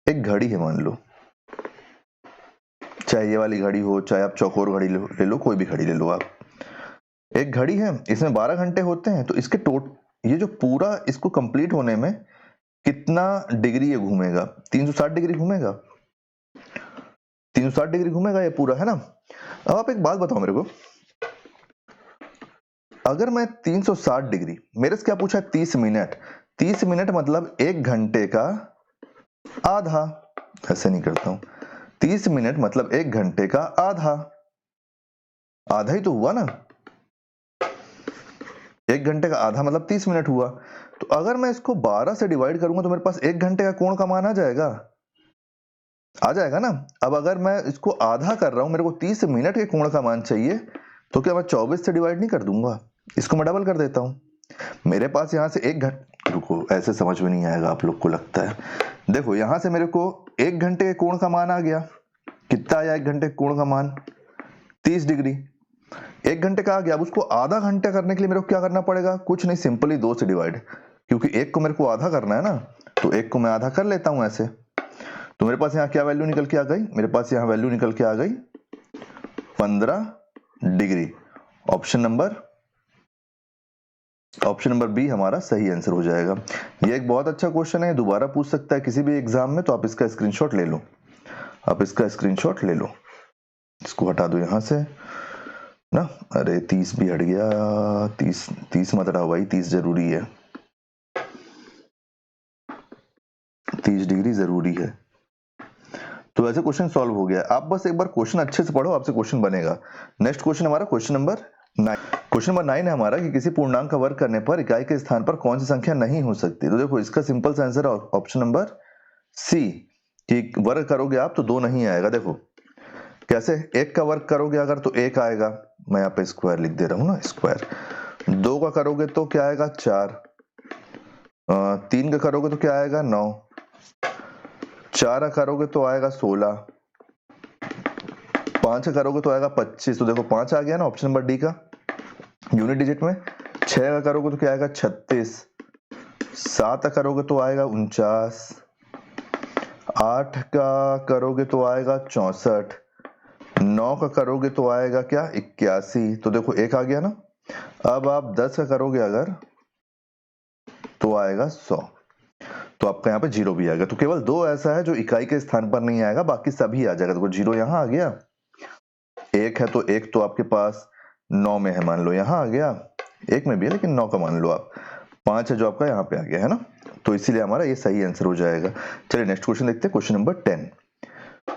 एक घड़ी है मान लो, चाहे ये वाली घड़ी हो, चाहे आप चौकोर घड़ी ले लो, कोई भी घड़ी ले लो आप, एक घड़ी है, इसमें 12 घंटे होते हैं, तो इसके ये जो पूरा इसको कंप्लीट होने में कितना डिग्री ये घूमेगा, 360 डिग्री घूमेगा, 360 डिग्री घूमेगा ये पूरा, है ना। अब आप एक बात बताओ मेरे को, अगर मैं 360 डिग्री, मेरे से क्या पूछा है 30 मिनट, 30 मिनट मतलब 1 घंटे का आधा, ऐसे नहीं करता हूं, 30 मिनट मतलब 1 घंटे का आधा, आधा ही तो हुआ ना, 1 घंटे का आधा मतलब 30 मिनट हुआ। तो अगर मैं इसको 12 से डिवाइड करूंगा तो मेरे पास 1 घंटे का कोण का मान आ जाएगा ना। अब अगर मैं इसको आधा कर रहा हूं, मेरे को 30 मिनट के कोण का मान चाहिए, तो क्या मैं 24 से डिवाइड नहीं कर दूंगा, इसको मैं डबल कर देता हूं, मेरे पास यहां से 1 घंटे, रुको ऐसे समझ में नहीं आएगा आप लोग को लगता है, देखो यहां से मेरे को 1 घंटे के कोण का मान आ गया, कितना आया 1 घंटे के कोण का मान, 30 डिग्री, 1 घंटे का आ गया। अब उसको आधा घंटे करने के लिए मेरे को क्या करना पड़ेगा, कुछ नहीं, सिंपली 2 से डिवाइड, क्योंकि 1 को मेरे को आधा करना है ना, तो 1 को मैं आधा कर लेता हूं ऐसे। तो मेरे पास यहाँ क्या वैल्यू निकल के आ गई, मेरे पास यहाँ वैल्यू निकल के आ गई 15 डिग्री। ऑप्शन नंबर बी हमारा सही आंसर हो जाएगा। ये एक बहुत अच्छा क्वेश्चन है, दोबारा पूछ सकता है किसी भी एग्जाम में, तो आप इसका स्क्रीनशॉट ले लो, इसको हटा दो यहां से ना, अरे 30 भी हट गया, 30 मत हटाओ भाई, 30 जरूरी है, 30 डिग्री जरूरी है। तो ऐसे क्वेश्चन सॉल्व हो गया, आप बस एक बार क्वेश्चन अच्छे से पढ़ो, आपसे क्वेश्चन बनेगा। नेक्स्ट क्वेश्चन हमारा क्वेश्चन नंबर 9 है हमारा कि किसी पूर्णांक का वर्ग करने पर इकाई के स्थान पर कौन सी संख्या नहीं हो सकती। तो देखो इसका सिंपल सा आंसर ऑप्शन नंबर सी, कि वर्ग करोगे आप तो 2 नहीं आएगा। देखो कैसे? एक का वर्ग करोगे अगर तो एक आएगा, मैं यहाँ पे स्क्वायर लिख दे रहा हूँ ना, स्क्वायर। दो का करोगे तो क्या आएगा? 4। तीन का करोगे तो क्या आएगा? 9। 4 का करोगे तो आएगा 16। 5 का करोगे तो आएगा 25। तो देखो 5 आ गया ना ऑप्शन नंबर डी का यूनिट डिजिट में। 6 का करोगे तो क्या आएगा? 36। 7 का करोगे तो आएगा 49। 8 का करोगे तो आएगा 64। 9 का करोगे तो आएगा क्या? 81। तो देखो एक आ गया ना। अब आप 10 का करोगे अगर तो आएगा 100। तो आपका यहाँ पे 0 भी आ गया। तो केवल 2 ऐसा है जो इकाई के स्थान पर नहीं आएगा, बाकी सभी आ जाएगा। देखो 0 यहाँ आ गया, 1 है तो 1 तो आपके पास 9 में है, मान लो यहाँ आ गया, 1 में भी है लेकिन 9 का मान लो आप। 5 है जो आपका यहाँ पे आ गया है ना, तो इसीलिए हमारा ये सही आंसर हो जाएगा। चलिए नेक्स्ट क्वेश्चन देखते हैं, क्वेश्चन नंबर 10।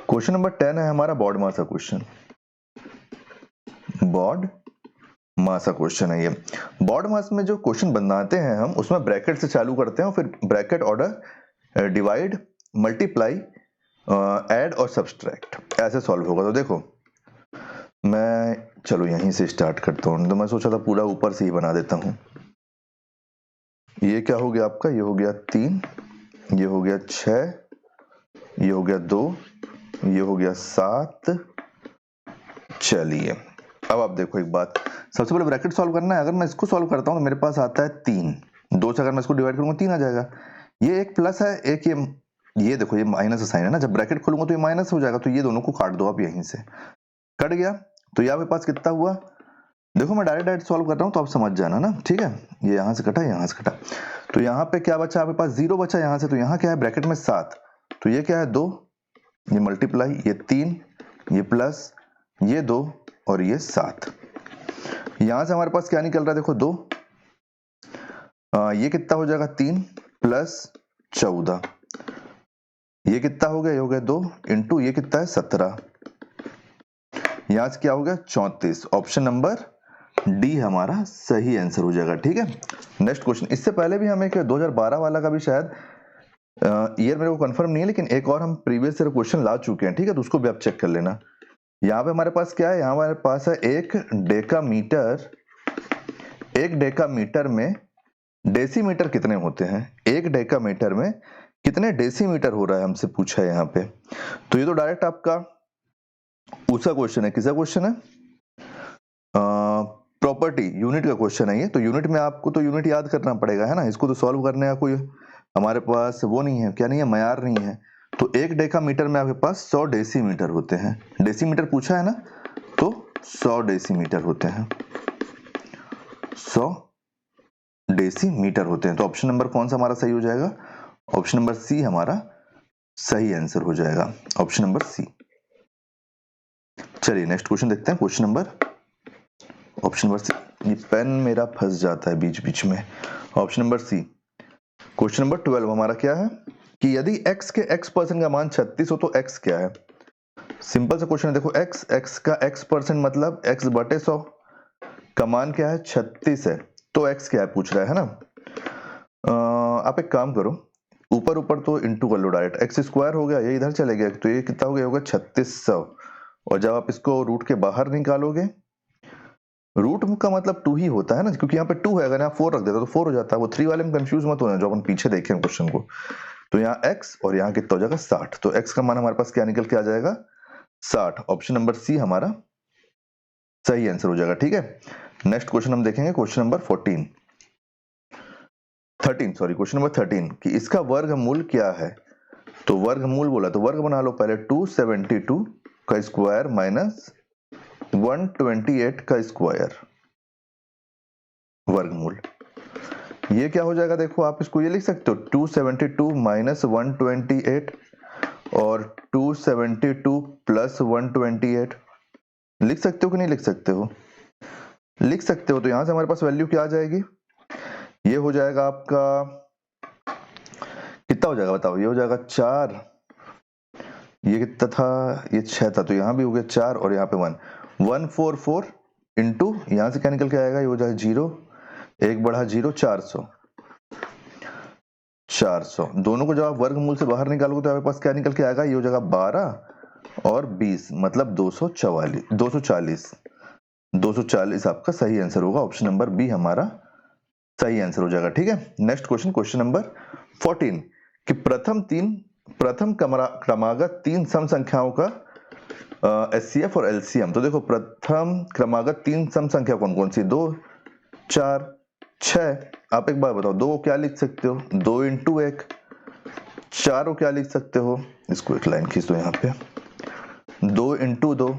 क्वेश्चन नंबर 10 है हमारा बॉड मास का क्वेश्चन। बॉड मास का क्वेश्चन है ये। बॉड मास में जो क्वेश्चन बनाते हैं हम, उसमें ब्रैकेट से चालू करते हैं और फिर bracket order, divide, multiply, add और सब्सट्रैक्ट, ऐसे सॉल्व होगा। तो देखो मैं चलो यहीं से स्टार्ट करता हूँ। तो मैं सोचा था पूरा ऊपर से ही बना देता हूँ। ये क्या हो गया आपका? ये हो गया 3, ये हो गया 6, ये हो गया 2, ये हो गया 7। चलिए अब आप देखो एक बात, सबसे पहले ब्रैकेट सॉल्व करना है। अगर मैं इसको सॉल्व करता हूँ तो मेरे पास आता है 3। 2 से अगर मैं इसको डिवाइड करूंगा 3 आ जाएगा। ये एक प्लस है, एक ये देखो ये माइनस का साइन है ना, जब ब्रैकेट खोलूंगा तो ये माइनस हो जाएगा। तो ये दोनों को काट दो आप, यहीं से कट गया। तो यहाँ पे पास कितना हुआ? देखो मैं डायरेक्ट सॉल्व कर रहा हूँ तो आप समझ जाना ना, ठीक है। ये यहाँ से कटा, यहाँ से कटा, तो यहाँ पे क्या बचा आपके पास? 0 बचा यहाँ से। तो यहाँ क्या है ब्रैकेट में? 7। तो ये क्या है? 2, ये मल्टीप्लाई, ये 3, ये प्लस, ये 2 और ये 7। यहां से हमारे पास क्या निकल रहा है? देखो 2, ये कितना हो जाएगा? 3 प्लस 14, ये कितना हो गया? ये हो गया 2 इंटू ये कितना है? 17। यहां से क्या हो गया? 34। ऑप्शन नंबर डी हमारा सही आंसर हो जाएगा, ठीक है। नेक्स्ट क्वेश्चन, इससे पहले भी हमें 2012 वाला का भी शायद ईयर मेरे को कंफर्म नहीं है, लेकिन एक और हम प्रीवियस ईयर क्वेश्चन ला चुके हैं, ठीक है। तो उसको भी आप चेक कर लेना। यहाँ पे हमारे पास क्या है? यहाँ हमारे पास है 1 डेकामीटर। 1 डेकामीटर में डेसीमीटर कितने होते हैं? 1 डेकामीटर में कितने डेसीमीटर हो रहा है, हमसे पूछा है यहाँ पे। तो ये तो डायरेक्ट आपका उसका क्वेश्चन है। किसका क्वेश्चन है? प्रॉपर्टी यूनिट का क्वेश्चन है ये। तो यूनिट में आपको तो यूनिट याद करना पड़ेगा, है ना। इसको तो सॉल्व करने का कोई हमारे पास वो नहीं है, क्या नहीं है, मयार नहीं है। तो 1 डेकामीटर में आपके पास 100 डेसीमीटर होते हैं। डेसीमीटर पूछा है ना, तो 100 डेसीमीटर होते हैं। 100 डेसीमीटर होते हैं। तो ऑप्शन नंबर कौन सा हमारा सही हो जाएगा? ऑप्शन नंबर सी हमारा सही आंसर हो जाएगा, ऑप्शन नंबर सी। चलिए नेक्स्ट क्वेश्चन देखते हैं, question number option number C. ये पेन मेरा फंस जाता है बीच बीच में। Option number C. Question number 12 हमारा क्या है कि यदि x के x% का मान 36 हो तो x क्या है? सिंपल सा क्वेश्चन है। देखो x का x% मतलब x बटे 100 का मान क्या है? 36 है। तो x क्या है पूछ रहा है ना। आप एक काम करो, ऊपर ऊपर तो इंटू कर लो डायरेक्ट। एक्स स्क्वायर हो गया, ये इधर चले गया, तो ये कितना हो गया? होगा 3600। और जब आप इसको रूट के बाहर निकालोगे, रूट का मतलब 2 ही होता है ना, क्योंकि यहाँ पे 2 है। अगर यहाँ 4 रख देता तो 4 हो जाता है। वो 3 वाले में कंफ्यूज मत होना, जो अपन पीछे देखे हैं क्वेश्चन को। तो यहाँ x और यहाँ कितना हो जाएगा? 60। तो x का मान हमारे पास क्या निकल के आ जाएगा? 60। ऑप्शन नंबर सी हमारा सही आंसर हो जाएगा, ठीक है। नेक्स्ट क्वेश्चन हम देखेंगे, question number 13 sorry, question number 13 कि इसका वर्गमूल क्या है। तो वर्गमूल बोला तो वर्ग बना लो पहले। 272 का स्क्वायर माइनस 128 का स्क्वायर, वर्गमूल। ये क्या हो जाएगा? देखो आप इसको ये लिख सकते हो 272 माइनस 128 और 272 प्लस 128। लिख सकते हो कि नहीं लिख सकते हो? लिख सकते हो। तो यहां से हमारे पास वैल्यू क्या आ जाएगी? ये हो जाएगा आपका कितना हो जाएगा बताओ? ये हो जाएगा 4, ये कितना था? ये 6 था। तो यहाँ भी हो गया 4 और यहाँ पे 1, 144 इंटू यहाँ से क्या निकल के आएगा? ये हो जाएगा 0, 1 बढ़ा 0, 400। 400 दोनों को जब आप वर्गमूल से बाहर निकालोगे तो आपके पास क्या निकल के आएगा? ये हो जाएगा 12 और 20 मतलब 240 आपका सही आंसर होगा। ऑप्शन नंबर बी हमारा सही आंसर हो जाएगा। ठीक है, नेक्स्ट क्वेश्चन, क्वेश्चन नंबर 14 कि प्रथम क्रमागत तीन सम संख्याओं का एचसीएफ और एलसीएम। तो देखो प्रथम क्रमागत तीन सम संख्या कौन कौन सी, 2 4 6। आप एक बार बताओ, 2 को क्या लिख सकते हो, 2 इंटू 1। 4 को क्या लिख सकते हो, इसको एक लाइन खींच दो यहाँ पे, 2 इंटू 2।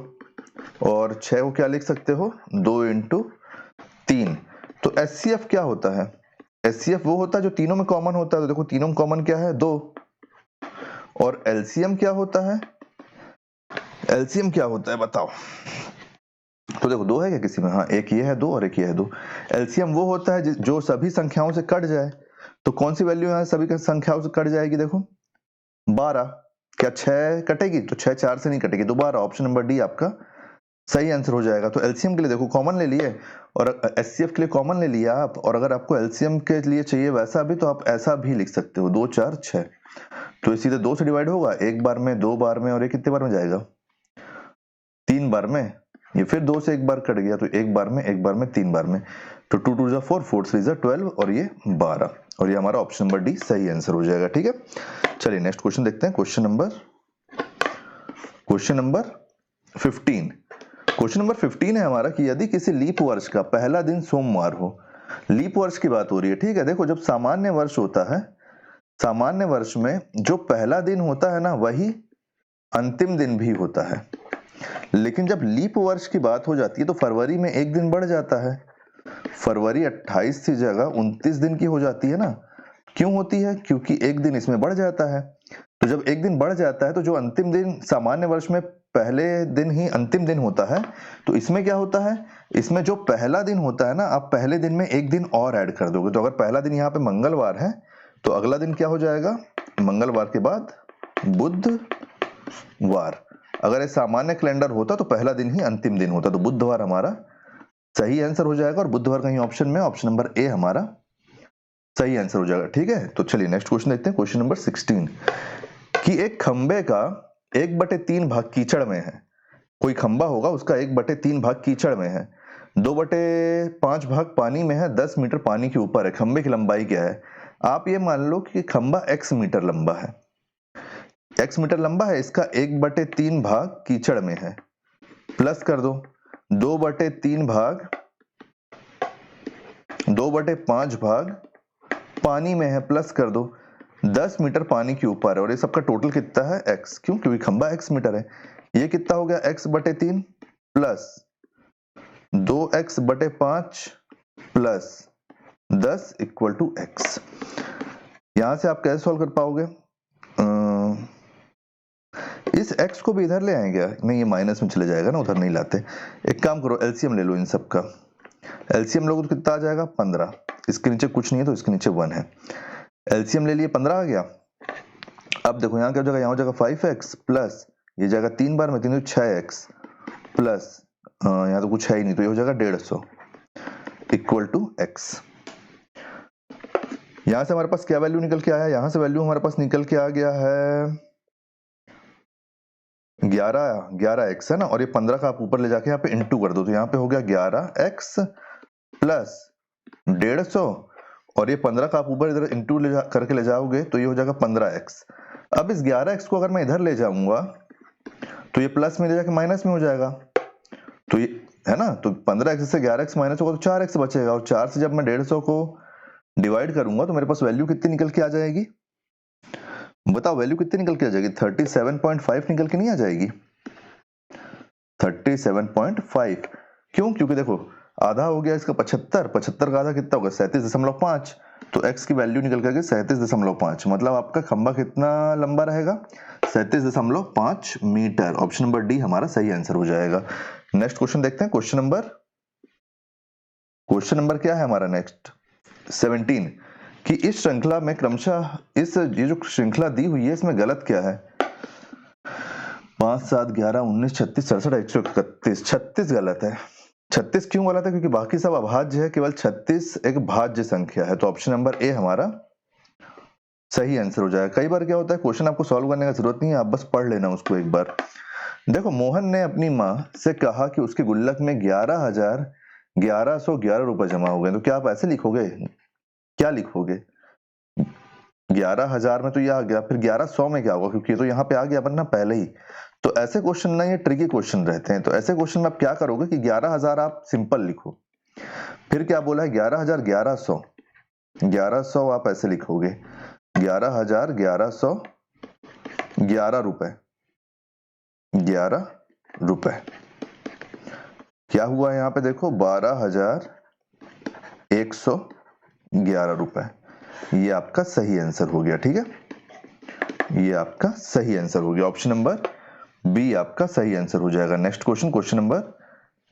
और 6 को क्या लिख सकते हो, 2 इंटू 3। तो एचसीएफ क्या होता है, एचसीएफ वो होता है जो तीनों में कॉमन होता है। तो देखो तीनों में कॉमन क्या है, 2। और एलसीएम क्या होता है, एलसीएम क्या होता है बताओ। तो देखो 2 है क्या किसी में, हाँ एक ये है 2 और एक ये है 2। एलसीएम वो होता है जो सभी संख्याओं से कट जाए। तो कौन सी वैल्यू यहाँ सभी संख्याओं से कट जाएगी, देखो 12। क्या 6 कटेगी, तो 6 4 से नहीं कटेगी, तो 12। ऑप्शन नंबर डी आपका सही आंसर हो जाएगा। तो एलसीएम के लिए देखो कॉमन ले लिए और एचसीएफ के लिए कॉमन ले लिया आप, और अगर आपको एलसीएम के लिए चाहिए वैसा भी तो आप ऐसा भी लिख सकते हो, 2 4 6। तो सीधे 2 से डिवाइड होगा, एक बार में, 2 बार में, और ये कितने बार में जाएगा, 3 बार में। ये फिर 2 से एक बार कट गया, तो एक बार में, एक बार में, 3 बार में। तो 2 2 जा 4, 4 3 जा 12 और ये 12। और ये हमारा ऑप्शन नंबर डी सही आंसर हो जाएगा। ठीक है, चलिए नेक्स्ट क्वेश्चन देखते हैं। Question number 15। क्वेश्चन नंबर 15 है हमारा कि यदि किसी लीप वर्ष का पहला दिन सोमवार हो। लीप वर्ष की बात हो रही है। ठीक है, देखो जब सामान्य वर्ष होता है, सामान्य वर्ष में जो पहला दिन होता है ना वही अंतिम दिन भी होता है। लेकिन जब लीप वर्ष की बात हो जाती है तो फरवरी में एक दिन बढ़ जाता है। फरवरी 28 की जगह 29 दिन की हो जाती है ना। क्यों होती है, क्योंकि एक दिन इसमें बढ़ जाता है। तो जब एक दिन बढ़ जाता है तो जो अंतिम दिन सामान्य वर्ष में पहले दिन ही अंतिम दिन होता है, तो इसमें क्या होता है, इसमें जो पहला दिन होता है ना, आप पहले दिन में एक दिन और ऐड कर दोगे। तो अगर पहला दिन यहाँ पे मंगलवार है तो अगला दिन क्या हो जाएगा, मंगलवार के बाद बुधवार। अगर ये सामान्य कैलेंडर होता तो पहला दिन ही अंतिम दिन होता, तो बुधवार हमारा सही आंसर हो जाएगा। और बुधवार कहीं ऑप्शन में, ऑप्शन नंबर ए हमारा सही आंसर हो जाएगा। ठीक है, तो चलिए नेक्स्ट क्वेश्चन देखते हैं। क्वेश्चन नंबर 16 कि एक खंबे का 1/3 भाग कीचड़ में है। कोई खंबा होगा, उसका 1/3 भाग कीचड़ में है, 2/5 भाग पानी में है, 10 मीटर पानी के ऊपर है। खंबे की लंबाई क्या है। आप ये मान लो कि खंबा x मीटर लंबा है, x मीटर लंबा है, इसका 1/3 भाग कीचड़ में है, प्लस कर दो 2/5 भाग पानी में है, प्लस कर दो 10 मीटर पानी के ऊपर है। और ये सबका टोटल कितना है, x। क्यों, क्योंकि खंबा x मीटर है। ये कितना हो गया, x/3 plus 2x/5 plus 10 equal to x। यहां से आप कैसे सॉल्व कर पाओगे, इस x को भी इधर ले आएंगे, नहीं ये माइनस में चले जाएगा ना, उधर नहीं लाते। एक काम करो, एलसीएम ले लो इन सब का। एलसीएम लोगों तो कितना आ जाएगा, 15। इसके नीचे कुछ नहीं है तो इसके नीचे 1 है। एलसीएम ले लिए, 15 आ गया। अब देखो यहाँ क्या हो जाएगा, यहाँ हो जाएगा 5x प्लस ये जाएगा 3 बार में 3 6x प्लस यहाँ तो कुछ है ही नहीं, तो ये हो जाएगा 150 इक्वल टू x। यहां से हमारे पास क्या वैल्यू निकल के आया है, यहां से वैल्यू हमारे पास निकल के आ गया है 11x है ना। और ये 15 का आप ऊपर ले जाके यहाँ पे इंटू कर दो, तो यहाँ पे हो गया 11x प्लस 150। और ये 15 का आप ऊपर इधर इंटू करके ले जाओगे तो ये हो जाएगा 15x। अब इस 11x को अगर मैं इधर ले जाऊंगा तो ये प्लस में ले जाके माइनस में हो जाएगा, तो ये है ना। तो 15x से 11x माइनस होगा तो 4x बचेगा, और 4 से जब मैं 150 को डिवाइड करूंगा तो मेरे पास वैल्यू कितनी निकल के आ जाएगी, बताओ वैल्यू कितनी निकल के आ जाएगी, 37.5 निकल के नहीं आ जाएगी, 37.5। क्यों, क्योंकि देखो आधा हो गया इसका 75, 75 का आधा कितना होगा 37.5, तो x की वैल्यू निकल करके 37.5। मतलब आपका खंबा कितना लंबा रहेगा, 37.5 मीटर। ऑप्शन नंबर डी हमारा सही आंसर हो जाएगा। नेक्स्ट क्वेश्चन देखते हैं। क्वेश्चन नंबर क्या है हमारा नेक्स्ट, 17 कि इस श्रृंखला में क्रमशः ये जो श्रृंखला दी हुई है इसमें गलत क्या है, 5 7 11 19 36 67 131, 36 गलत है। 36 क्यों गलत है, क्योंकि बाकी सब अभाज्य है, केवल 36 एक भाज्य संख्या है। तो ऑप्शन नंबर ए हमारा सही आंसर हो जाएगा। कई बार क्या होता है, क्वेश्चन आपको सॉल्व करने का जरूरत नहीं है, आप बस पढ़ लेना उसको एक बार। देखो मोहन ने अपनी माँ से कहा कि उसके गुल्लक में 11,1111 रुपए जमा हो गए, तो क्या आप ऐसे लिखोगे? क्या लिखोगे? 11,000 में तो ये आ गया, फिर 1100 में क्या होगा, क्योंकि ये तो यहाँ पे आ गया वरना पहले ही। तो ऐसे क्वेश्चन ना ये ट्रिकी क्वेश्चन रहते हैं। तो ऐसे क्वेश्चन में आप क्या करोगे कि 11,000 आप सिंपल लिखो, फिर क्या बोला है 11,1100, 1100 आप ऐसे लिखोगे 11,1111 रुपए, 11 रुपए। क्या हुआ यहाँ पे देखो 12,111 रुपए। ये आपका सही आंसर हो गया, ठीक है, ये आपका सही आंसर हो गया। ऑप्शन नंबर बी आपका सही आंसर हो जाएगा। Next question, question number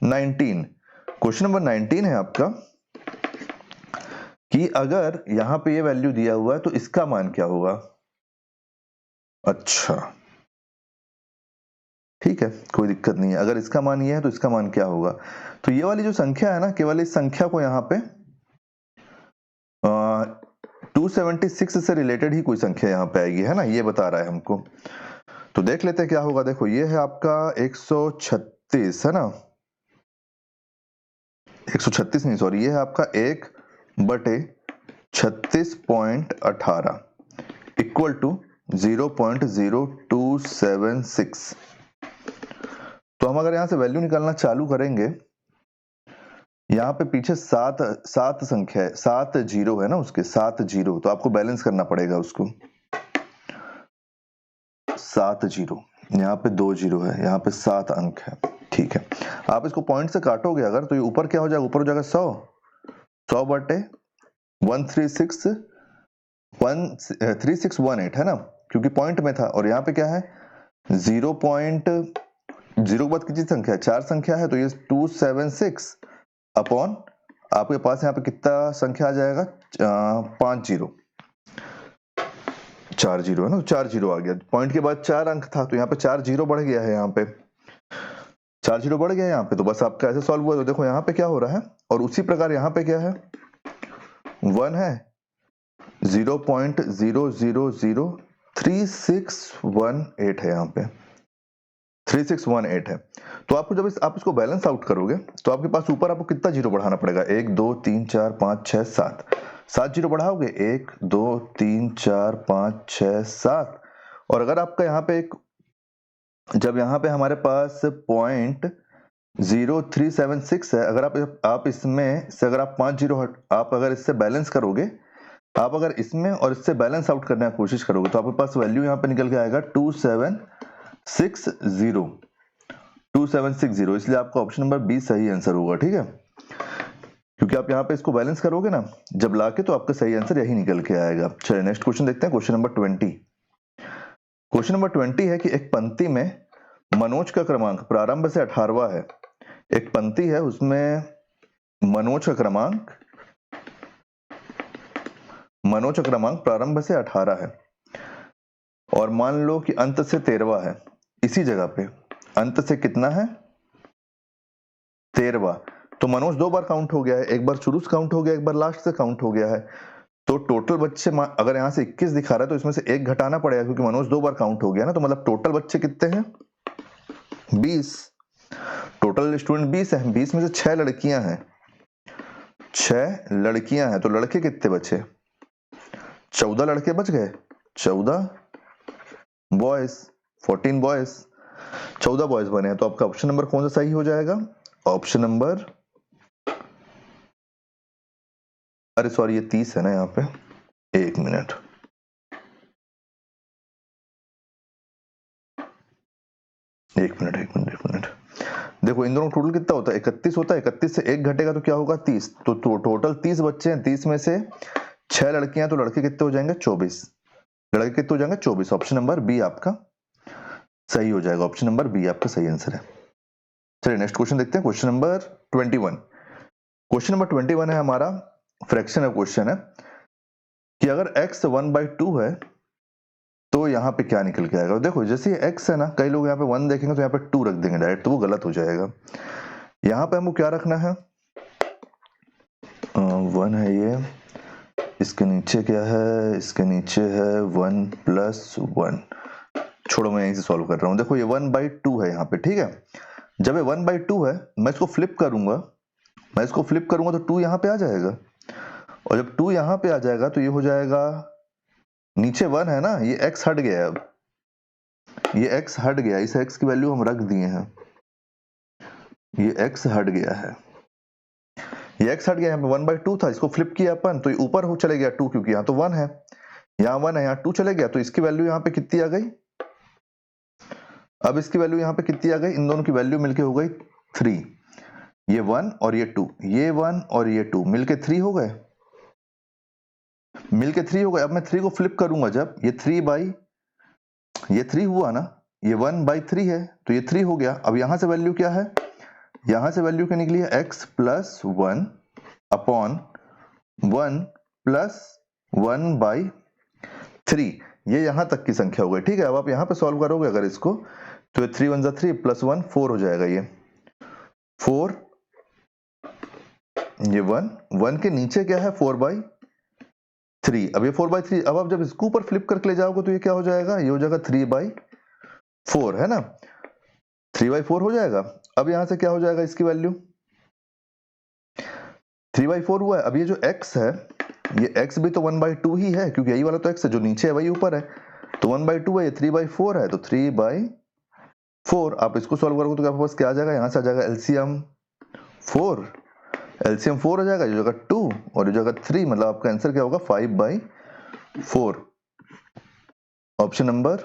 19। Question number 19 है आपका कि अगर यहां पे ये वैल्यू दिया हुआ है तो इसका मान क्या होगा। अच्छा ठीक है, कोई दिक्कत नहीं है। अगर इसका मान ये है तो इसका मान क्या होगा। तो ये वाली जो संख्या है ना, केवल इस संख्या को यहाँ पे 276 से रिलेटेड ही कोई संख्या यहाँ पे आएगी, है ना, ये बता रहा है हमको। तो देख लेते हैं क्या होगा। देखो ये है आपका 136, है ना, 136 नहीं सॉरी, ये है आपका 1/36.18 इक्वल टू 0.0276। तो हम अगर यहां से वैल्यू निकालना चालू करेंगे, यहाँ पे पीछे सात संख्या है, 7 जीरो है ना, उसके 7 जीरो, तो आपको बैलेंस करना पड़ेगा उसको। 7 जीरो, यहाँ पे 2 जीरो है, यहाँ पे 7 अंक है, ठीक है। आप इसको पॉइंट से काटोगे अगर, तो ये ऊपर क्या हो जाएगा, ऊपर हो जाएगा 100/3618 है ना, क्योंकि पॉइंट में था। और यहाँ पे क्या है 0.0 के बाद कितनी संख्या है, 4 संख्या है, तो ये 276 अपॉन आपके पास यहाँ पे कितना संख्या आ जाएगा 5 जीरो, 4 जीरो है ना, तो 4 जीरो आ गया। पॉइंट के बाद 4 अंक था, तो यहाँ पे 4 जीरो बढ़ गया है, यहाँ पे 4 जीरो बढ़ गया यहाँ पे। तो बस आपका ऐसे सॉल्व हुआ। तो देखो यहाँ पे क्या हो रहा है, और उसी प्रकार यहाँ पे क्या है 1 है, 0.000368 है, यहाँ पे 3618 है। तो आपको जब आप इसको बैलेंस आउट करोगे तो आपके पास ऊपर आपको कितना जीरो बढ़ाना पड़ेगा, 1 2 3 4 5 6 7, 7 जीरो बढ़ाओगे, 1 2 3 4 5 6 7। और अगर आपका यहाँ पे एक, जब यहाँ पे हमारे पास 0.0376 है, अगर आप इसमें से अगर आप 5 जीरो आप अगर इससे बैलेंस करोगे, आप अगर इसमें और इससे बैलेंस आउट करने की कोशिश करोगे, तो आपके पास वैल्यू यहाँ पे निकल के आएगा 2760, इसलिए आपका ऑप्शन नंबर बी सही आंसर होगा, ठीक है, क्योंकि आप यहाँ पे इसको बैलेंस करोगे ना जब लाके, तो आपका सही आंसर यही निकल के आएगा। चलिए नेक्स्ट क्वेश्चन देखते हैं, क्वेश्चन नंबर 20। क्वेश्चन नंबर 20 है कि एक पंक्ति में मनोज का क्रमांक प्रारंभ से 18वां है। एक पंक्ति है उसमें मनोज का क्रमांक प्रारंभ से 18 है, और मान लो कि अंत से 13वां है। इसी जगह पे अंत से कितना है 13वां, तो मनोज 2 बार काउंट हो गया है, एक बार शुरू से काउंट हो गया, एक बार लास्ट से काउंट हो गया है। तो टोटल बच्चे अगर यहाँ से 21 दिखा रहा है, तो इसमें से 1 घटाना पड़ेगा, क्योंकि मनोज 2 बार काउंट हो गया ना, तो मतलब टोटल बच्चे कितने हैं 20। टोटल स्टूडेंट 20 है, 20 में से 6 लड़कियां हैं, 6 लड़कियां हैं, तो लड़के कितने बचे, 14 लड़के बच गए, 14 बॉयज, 14 बॉयज, 14 बॉयज बने हैं। तो आपका ऑप्शन नंबर कौन सा सही हो जाएगा, ऑप्शन नंबर, अरे सॉरी ये 30 है ना यहाँ पे, 1 मिनट, एक मिनट, देखो इन दोनों टोटल कितना होता है 31 होता है, 31 से 1 घटेगा तो क्या होगा 30, तो टोटल 30 बच्चे हैं, 30 में से 6 लड़कियां, तो लड़के कितने हो जाएंगे 24, लड़के कितने हो जाएंगे 24। ऑप्शन नंबर बी आपका सही हो जाएगा, ऑप्शन नंबर बी आपका सही आंसर है। चलिए नेक्स्ट क्वेश्चन देखते हैं, क्वेश्चन नंबर 21। क्वेश्चन नंबर 21 है हमारा फ्रैक्शन का क्वेश्चन है कि अगर x 1/2 है तो यहाँ पे क्या निकल के आएगा। देखो जैसे ये x है ना, कई लोग यहाँ पे 1 देखेंगे तो यहाँ पे 2 रख देंगे डायरेक्ट, तो वो गलत हो जाएगा। यहाँ पे हमको क्या रखना है 1 है ये, इसके नीचे क्या है, इसके नीचे है 1 + 1, छोड़ो मैं यहीं से सॉल्व कर रहा हूँ। देखो ये 1/2 है यहाँ पे, ठीक है। जब ये 1/2 है, मैं इसको फ्लिप करूंगा तो 2 यहाँ पे आ जाएगा, और जब 2 यहाँ पे आ जाएगा तो ये हो जाएगा, नीचे 1 है ना, ये x हट गया है। अब ये x हट गया, इस x की वैल्यू हम रख दिए हैं, ये x हट गया है, ये x हट गया। यहाँ पे 1/2 था, इसको फ्लिप किया अपन तो ये ऊपर हो चले गया 2, क्योंकि यहाँ तो 1 है, यहाँ 1 है, यहाँ 2 चले गया, तो इसकी वैल्यू यहाँ पे कितनी आ गई, अब इसकी वैल्यू यहाँ पे कितनी आ गई, इन दोनों की वैल्यू मिलके हो गई 3। ये 1 और ये 2, ये 1 और ये 2 मिलके 3 हो गए, मिलके 3 हो गए। अब मैं 3 को फ्लिप करूंगा, जब ये 3 हुआ ना, ये 1/3 है तो ये 3 हो गया। अब यहां से वैल्यू क्या है, यहां से वैल्यू क्या निकली है, x + 1 अपॉन 1 + 1/3, ये यहां तक की संख्या हो गई, ठीक है। अब आप यहां पे सॉल्व करोगे अगर इसको, तो 3 1 3 + 1 4 हो जाएगा, ये 4, ये 1 के नीचे क्या है 4/3, अब ये 4/3, अब आप जब इसको ऊपर फ्लिप करके ले जाओगे तो ये क्या हो जाएगा, ये हो जाएगा 3/4, है ना, 3/4 हो जाएगा। अब यहां से क्या हो जाएगा, इसकी वैल्यू 3/4 हुआ है। अब ये जो x है, ये x भी तो 1/2 ही है, क्योंकि यही वाला तो x है, जो नीचे है वही ऊपर है, तो 1/2 है, ये 3/4 है, तो 3/4। आप इसको सॉल्व करोगे तो आपके पास क्या आ जाएगा, यहां से आ जाएगा एलसीएम 4, एलसीएम 4 हो जाएगा, ये जगह 2 और ये जगह 3, मतलब आपका आंसर क्या होगा 5/4। ऑप्शन नंबर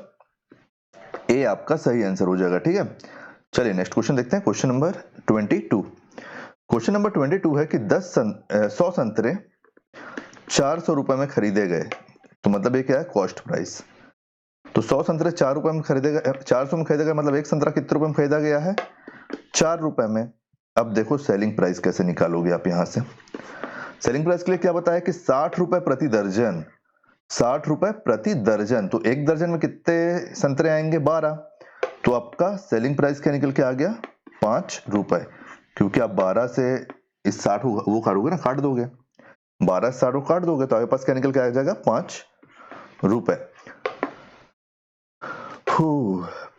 ए आपका सही आंसर हो जाएगा, ठीक है। चलिए नेक्स्ट क्वेश्चन देखते हैं, क्वेश्चन नंबर 22। क्वेश्चन नंबर 22 है कि 100 संतरे 400 रुपए में खरीदे गए, तो मतलब ये क्या है, कॉस्ट प्राइस। तो 100 संतरे 4 रुपए में खरीदे गए, 400 में खरीदे गए, मतलब एक संतरा कितने रुपए में खरीदा गया है, 4 रुपए में। अब देखो सेलिंग प्राइस कैसे निकालोगे आप, यहां से सेलिंग प्राइस के लिए क्या बताया कि 60 रुपए प्रति दर्जन, 60 रुपए प्रति दर्जन, तो एक दर्जन में कितने संतरे आएंगे, 12, तो आपका सेलिंग प्राइस क्या निकल के आ गया, 5 रुपए, क्योंकि आप 12 से इस 60 वो काटोगे ना, काट दोगे, 12 से 60 को काट दोगे तो आपके पास क्या निकल के आ जाएगा, 5 रुपए।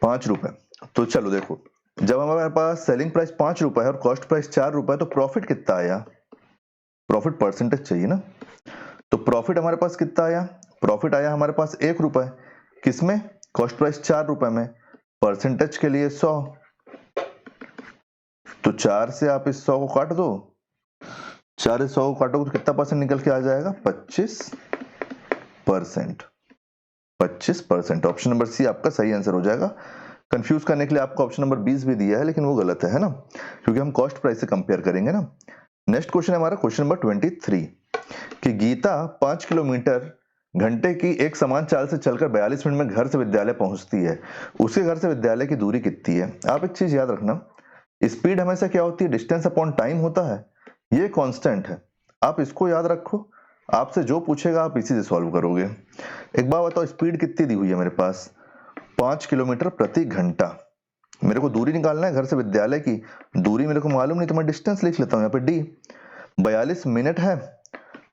5 रुपए। तो चलो देखो, जब हमारे पास सेलिंग प्राइस 5 रुपए है और कॉस्ट प्राइस 4 रुपए, तो प्रॉफिट कितना आया, प्रॉफिट परसेंटेज चाहिए ना, तो प्रॉफिट हमारे पास कितना आया, प्रॉफिट आया हमारे पास 1 रुपए, किसमें, कॉस्ट प्राइस 4 रुपए में, परसेंटेज के लिए 100, तो 4 से आप इस 100 को काट दो, 4 से 100 को काटोगे तो कितना परसेंट निकल के आ जाएगा, 25%, 25%। ऑप्शन नंबर सी आपका सही आंसर हो जाएगा। कंफ्यूज करने के लिए आपको ऑप्शन नंबर 20 भी दिया है, लेकिन वो गलत है ना, क्योंकि हम कॉस्ट प्राइस से कंपेयर करेंगे ना। नेक्स्ट क्वेश्चन है हमारा क्वेश्चन नंबर 23 कि गीता 5 किलोमीटर घंटे की एक समान चाल से चलकर 42 मिनट में घर से विद्यालय पहुंचती है, उसके घर से विद्यालय की दूरी कितनी है। आप एक चीज याद रखना, स्पीड हमेशा क्या होती है, डिस्टेंस अपॉन टाइम होता है, ये कांस्टेंट है, आप इसको याद रखो, आपसे जो पूछेगा आप इसी से सॉल्व करोगे। एक बात बताओ, स्पीड कितनी दी हुई है मेरे पास, 5 किलोमीटर प्रति घंटा, मेरे को दूरी निकालना है घर से विद्यालय की, दूरी मेरे को मालूम नहीं तो मैं डिस्टेंस लिख लेता हूँ यहाँ पे डी। 42 मिनट है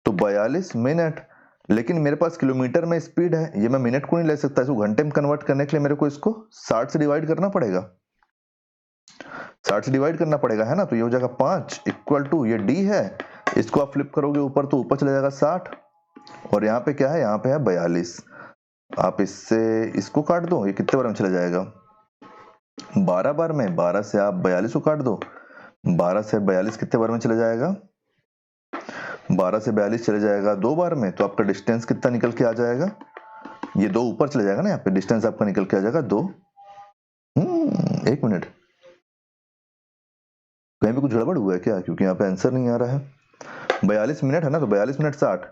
तो 42 मिनट, लेकिन मेरे पास किलोमीटर में स्पीड है, ये मैं मिनट को नहीं ले सकता, इसको घंटे में कन्वर्ट करने के लिए मेरे को इसको 60 से डिवाइड करना पड़ेगा, 60 से डिवाइड करना पड़ेगा, है ना, तो ये हो जाएगा 5 इक्वल टू, ये डी है, इसको आप फ्लिप करोगे ऊपर तो ऊपर चला जाएगा 60, और यहाँ पे क्या है, यहाँ पे है 42, आप इससे इसको काट दो, ये कितने बार में चला जाएगा, 12 बार में, 12 से आप 42 को काट दो, 12 से 42 कितने बार में चला जाएगा, 12 से 42 चले जाएगा 2 बार में, तो आपका डिस्टेंस कितना निकल के आ जाएगा, ये 2 ऊपर चले जाएगा ना, यहाँ पे डिस्टेंस आपका निकल के आ जाएगा 2। 1 मिनट, कहीं पे कुछ गड़बड़ हुआ है क्या, क्योंकि यहाँ पे आंसर नहीं आ रहा है। 42 मिनट है ना, तो 42 मिनट 60,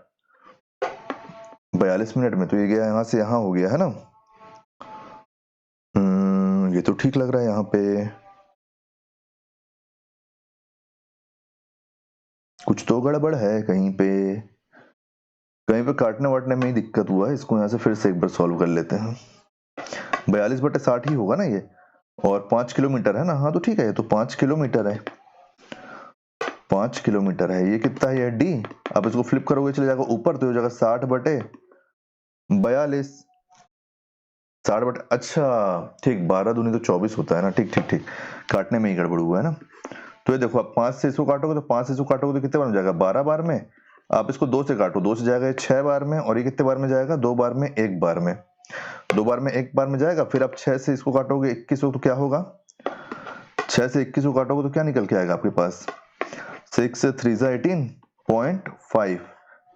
42 मिनट में तो ये गया यहाँ से यहाँ हो गया है ना, ये तो ठीक लग रहा है यहाँ पे, कुछ तो गड़बड़ है कहीं पे, कहीं पे काटने वाटने में ही दिक्कत हुआ है, इसको यहाँ से फिर से एक बार सॉल्व कर लेते हैं। 42/60 ही होगा ना ये, और 5 किलोमीटर है ना, हाँ तो ठीक है, ये तो 5 किलोमीटर है, 5 किलोमीटर है, ये कितना है डी, आप इसको फ्लिप करोगे चले जाएगा ऊपर, तो हो जाएगा 60/42, 60 अच्छा ठीक, 12 दूनी तो 24 होता है ना, ठीक ठीक ठीक, काटने में ही गड़बड़ हुआ है ना। तो ये देखो आप 5 से इसको काटोगे तो 5 से इसको काटोगे तो कितने बार में जाएगा, 12 बार में। आप इसको 2 से काटो, 2 से जाएगा ये 6 बार में, और ये कितने बार में जाएगा, 2 बार में, 1 बार में, 2 बार में 1 बार में जाएगा। फिर आप 6 से इसको काटोगे 21 को तो क्या होगा, 6 से 21 को काटोगे तो क्या निकल के आएगा आपके पास, 6 से 3 जा 18.5,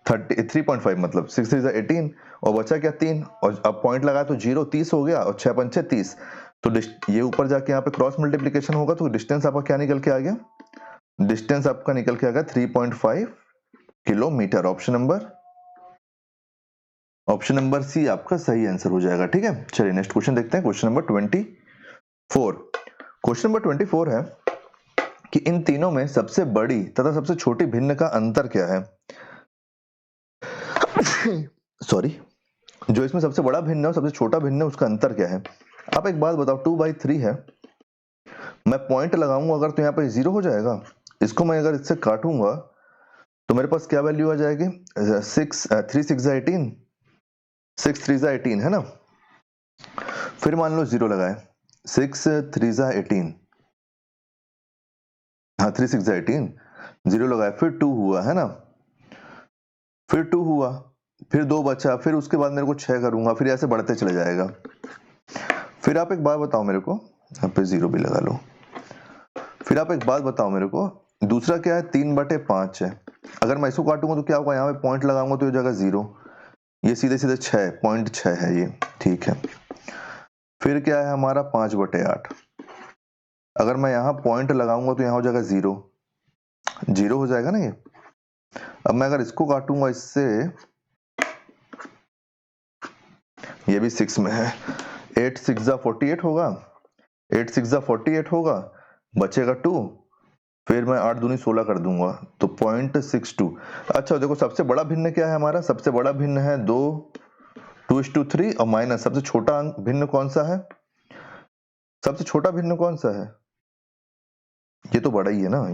3.5 मतलब 6 3 जा 18, और बचा क्या 3, और अब पॉइंट लगाया तो 0, 30 हो गया, और 6 पंचे 30, तो ये ऊपर जाके यहाँ पे क्रॉस मल्टीप्लीकेशन होगा तो डिस्टेंस आपका क्या निकल के आ गया, डिस्टेंस आपका निकल के आ गया 3.5 किलोमीटर। ऑप्शन नंबर सी आपका सही आंसर हो जाएगा। ठीक है, चलिए नेक्स्ट क्वेश्चन देखते हैं, क्वेश्चन नंबर 24। क्वेश्चन नंबर 24 है कि इन तीनों में सबसे बड़ी तथा सबसे छोटी भिन्न का अंतर क्या है। सॉरी, जो इसमें सबसे बड़ा भिन्न है और सबसे छोटा भिन्न है उसका अंतर क्या है। आप एक बात बताओ, 2/3 है, मैं पॉइंट लगाऊंगा अगर तो यहाँ पे 0 हो जाएगा, इसको मैं अगर इससे काटूंगा तो मेरे पास क्या वैल्यू आ जाएगी, 3 6 जा 18, 6 3 जा 18 है ना। फिर मान लो 0 लगाए, 6 3 जा 18, हाँ 3 6 जा 18, 0 लगाए, फिर 2 हुआ है ना, फिर 2 हुआ, फिर 2 बचा, फिर उसके बाद मेरे को 6 करूंगा, फिर ऐसे बढ़ते चले जाएगा। फिर आप एक बात बताओ मेरे को, यहाँ पे 0 भी लगा लो। फिर आप एक बात बताओ मेरे को, दूसरा क्या है, 3/5 है, अगर मैं इसको काटूंगा तो क्या होगा, यहाँ पे पॉइंट लगाऊंगा तो ये जगह 0, ये सीधे सीधे 6.6 है ये, ठीक है। फिर क्या है हमारा 5/8, अगर मैं यहाँ पॉइंट लगाऊंगा तो यहाँ हो जाएगा 0, 0 हो जाएगा ना ये। अब मैं अगर इसको काटूंगा इससे, ये भी 6 में है, 8 6 जा 48 होगा, 8 6 जा 48 होगा, बचेगा 2, फिर मैं 8 दूनी 16 कर दूंगा तो 0.62। अच्छा देखो सबसे बड़ा भिन्न क्या है हमारा, सबसे बड़ा भिन्न है 2 2:3, और माइनस सबसे छोटा भिन्न कौन सा है, सबसे छोटा भिन्न कौन सा है, ये तो बड़ा ही है ना,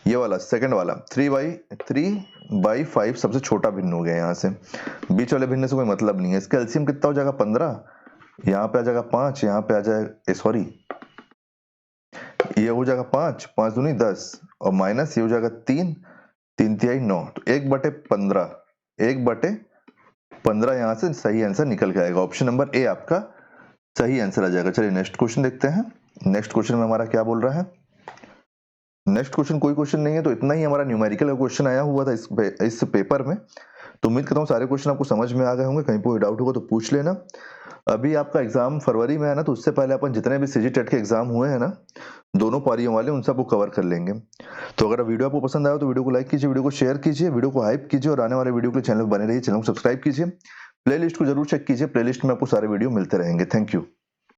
ये वाला सेकंड वाला 3/5 सबसे छोटा भिन्न हो गया, यहाँ से बीच वाले भिन्न से कोई मतलब नहीं है। इसका एलसीएम कितना हो जाएगा, 15, यहाँ पे आ जाएगा 5, यहाँ पे आ जाएगा सॉरी ये हो जाएगा 5, 5 दूनी 10, और माइनस ये हो जाएगा 3, 3 तिहाई 9, तो 1/15, 1/15 यहाँ से सही आंसर निकल के आएगा। ऑप्शन नंबर ए आपका सही आंसर आ जाएगा। चलिए नेक्स्ट क्वेश्चन देखते हैं, नेक्स्ट क्वेश्चन में हमारा क्या बोल रहा है। नेक्स्ट क्वेश्चन कोई क्वेश्चन नहीं है, तो इतना ही हमारा न्यूमेरिकल का क्वेश्चन आया हुआ था इस पेपर में। तो उम्मीद करता हूँ सारे क्वेश्चन आपको समझ में आ गए होंगे, कहीं कोई डाउट होगा तो पूछ लेना। अभी आपका एग्जाम फरवरी में है ना, तो उससे पहले अपन जितने भी सीजी टेट के एग्जाम हुए हैं ना, दोनों पारियों वाले, उन सबको कवर कर लेंगे। तो अगर वीडियो आपको पसंद आया तो वीडियो को लाइक कीजिए, वीडियो को शेयर कीजिए, वीडियो को हाइप कीजिए, और आने वाले वीडियो के चैनल पर बने रहिए, चैनल को सब्सक्राइब कीजिए, प्लेलिस्ट को जरूर चेक कीजिए, प्लेलिस्ट में आपको सारे वीडियो मिलते रहेंगे। Thank you.